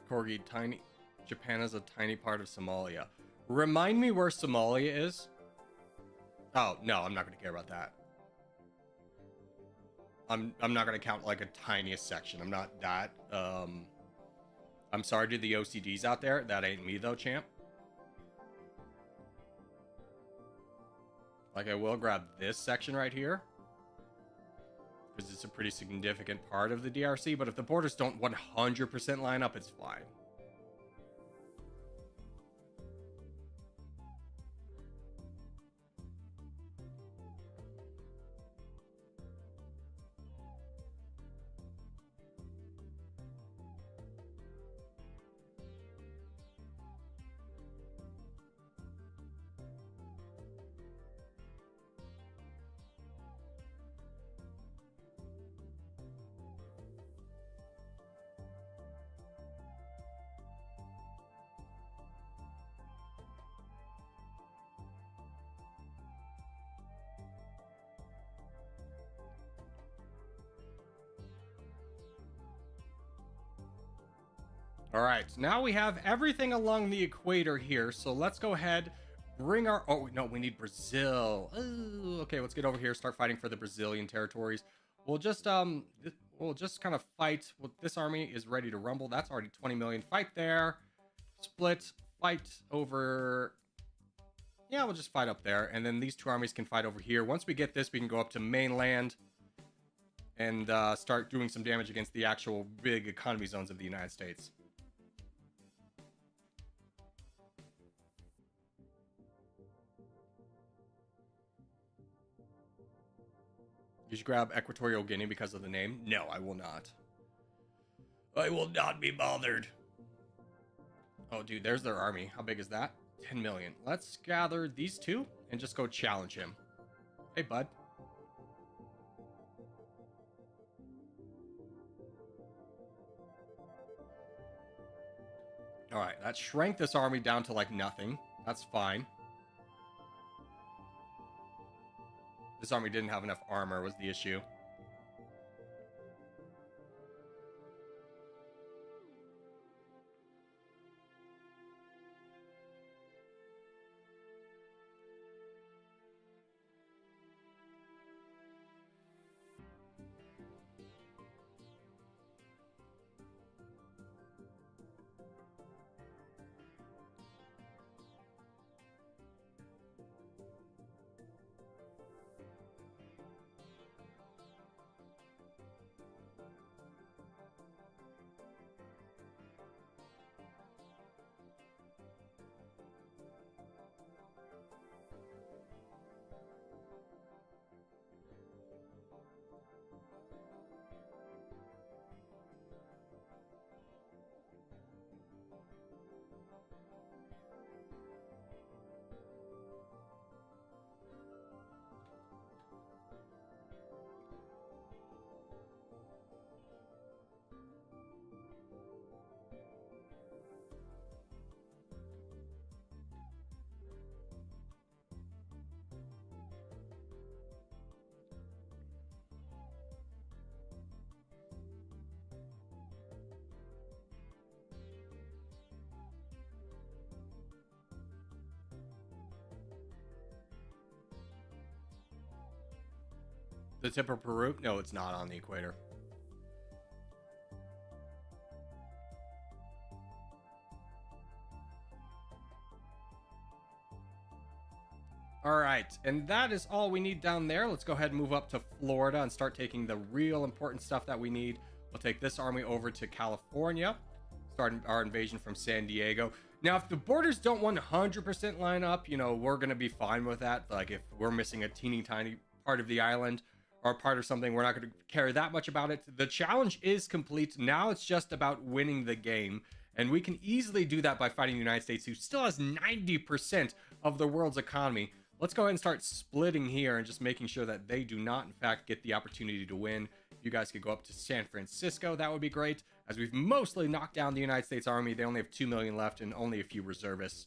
A: Corgi, tiny. Japan is a tiny part of Somalia. Remind me where Somalia is. Oh, no, I'm not going to care about that. I'm not going to count like a tiniest section. I'm not that. I'm sorry to the OCDs out there. That ain't me though, champ. Like, I will grab this section right here, because it's a pretty significant part of the DRC, but if the borders don't 100% line up, it's fine. All right, now we have everything along the equator here. So let's go ahead, bring our... Oh, no, we need Brazil. Oh, okay, let's get over here, start fighting for the Brazilian territories. We'll just kind of fight. Well, this army is ready to rumble. That's already 20 million. Fight there. Split. Fight over... Yeah, we'll just fight up there. And then these two armies can fight over here. Once we get this, we can go up to mainland and start doing some damage against the actual big economy zones of the United States. You should grab Equatorial Guinea because of the name. No, I will not. I will not be bothered. Oh, dude, there's their army. How big is that? 10 million. Let's gather these two and just go challenge him. Hey, bud. All right, that shrank this army down to like nothing. That's fine. This army didn't have enough armor was the issue. The tip of Peru? No, it's not on the equator. All right, and that is all we need down there. Let's go ahead and move up to Florida and start taking the real important stuff that we need. We'll take this army over to California, start our invasion from San Diego. Now, if the borders don't 100% line up, you know, we're going to be fine with that. Like, if we're missing a teeny tiny part of the island or part of something, we're not going to care that much about it. The challenge is complete. Now it's just about winning the game. And we can easily do that by fighting the United States, who still has 90% of the world's economy. Let's go ahead and start splitting here and just making sure that they do not, in fact, get the opportunity to win. If you guys could go up to San Francisco, that would be great. As we've mostly knocked down the United States Army, they only have 2 million left and only a few reservists.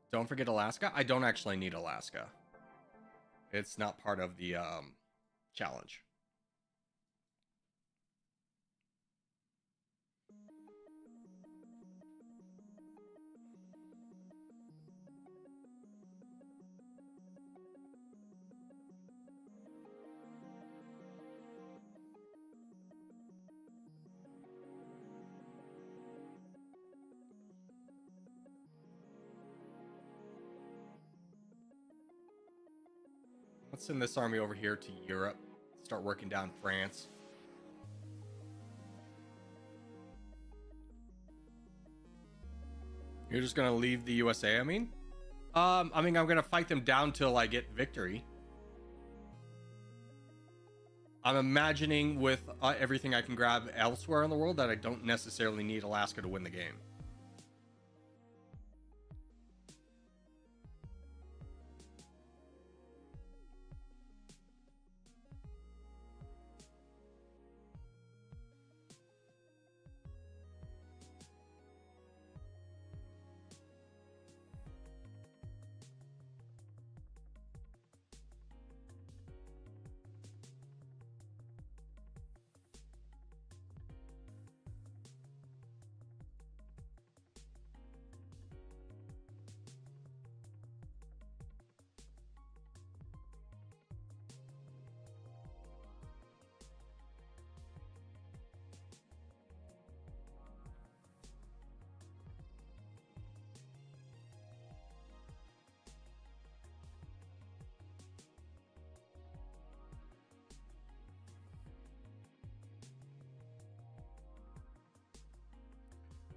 A: Don't forget Alaska. I don't actually need Alaska. It's not part of the challenge. Let's send this army over here to Europe. Start working down France. You're just gonna leave the USA, I mean? I'm gonna fight them down till I get victory. I'm imagining with everything I can grab elsewhere in the world that I don't necessarily need Alaska to win the game.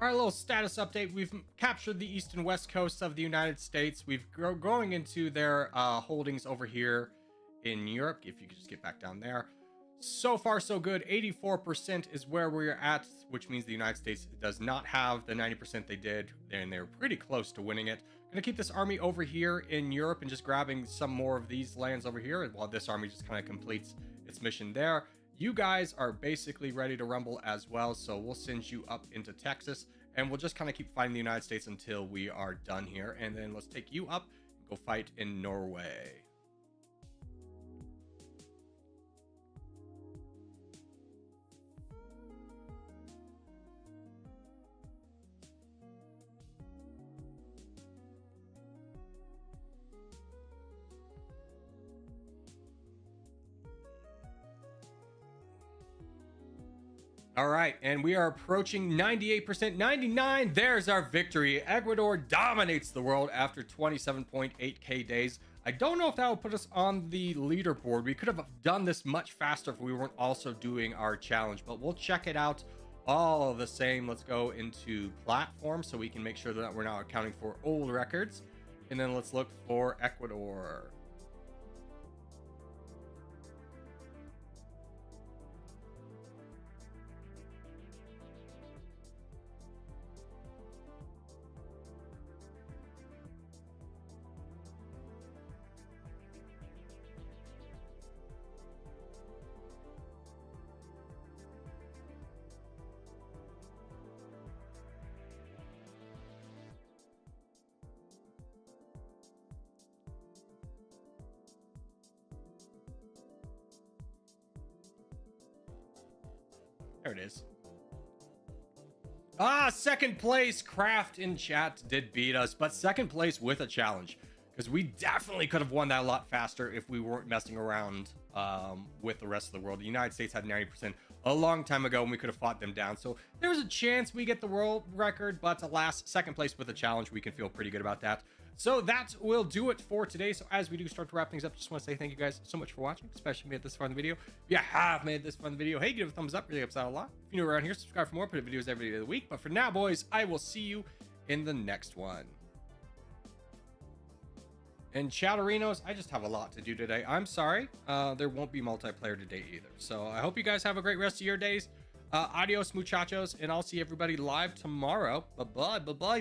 A: All right, a little status update. We've captured the east and west coasts of the United States. We've going into their holdings over here in Europe. If you could just get back down there. So far, so good. 84% is where we're at, which means the United States does not have the 90% they did, and they're pretty close to winning it. Gonna keep this army over here in Europe and just grabbing some more of these lands over here while this army just kind of completes its mission there. You guys are basically ready to rumble as well, so we'll send you up into Texas, and we'll just kind of keep fighting the United States until we are done here, and then let's take you up and go fight in Norway. All right, and we are approaching 98%, 99. There's our victory. Ecuador dominates the world after 27.8k days. I don't know if that will put us on the leaderboard. We could have done this much faster if we weren't also doing our challenge, but we'll check it out all the same. Let's go into platform so we can make sure that we're not accounting for old records. And then let's look for Ecuador. There it is. Second place. Craft in chat did beat us, but second place with a challenge, because we definitely could have won that a lot faster if we weren't messing around with the rest of the world. The United States had 90% a long time ago, and we could have fought them down. So there was a chance we get the world record, but alas, second place with a challenge. We can feel pretty good about that. So that will do it for today. So as we do start to wrap things up, just want to say thank you guys so much for watching, especially if you made this far in the video. If you have made this far in the video, hey, give it a thumbs up. Really helps out a lot. If you're new around here, subscribe for more. Put videos every day of the week. But for now, boys, I will see you in the next one. And Chatterinos, I just have a lot to do today. I'm sorry. There won't be multiplayer today either. So I hope you guys have a great rest of your days. Adios, muchachos. And I'll see everybody live tomorrow. Bye-bye. Bye-bye.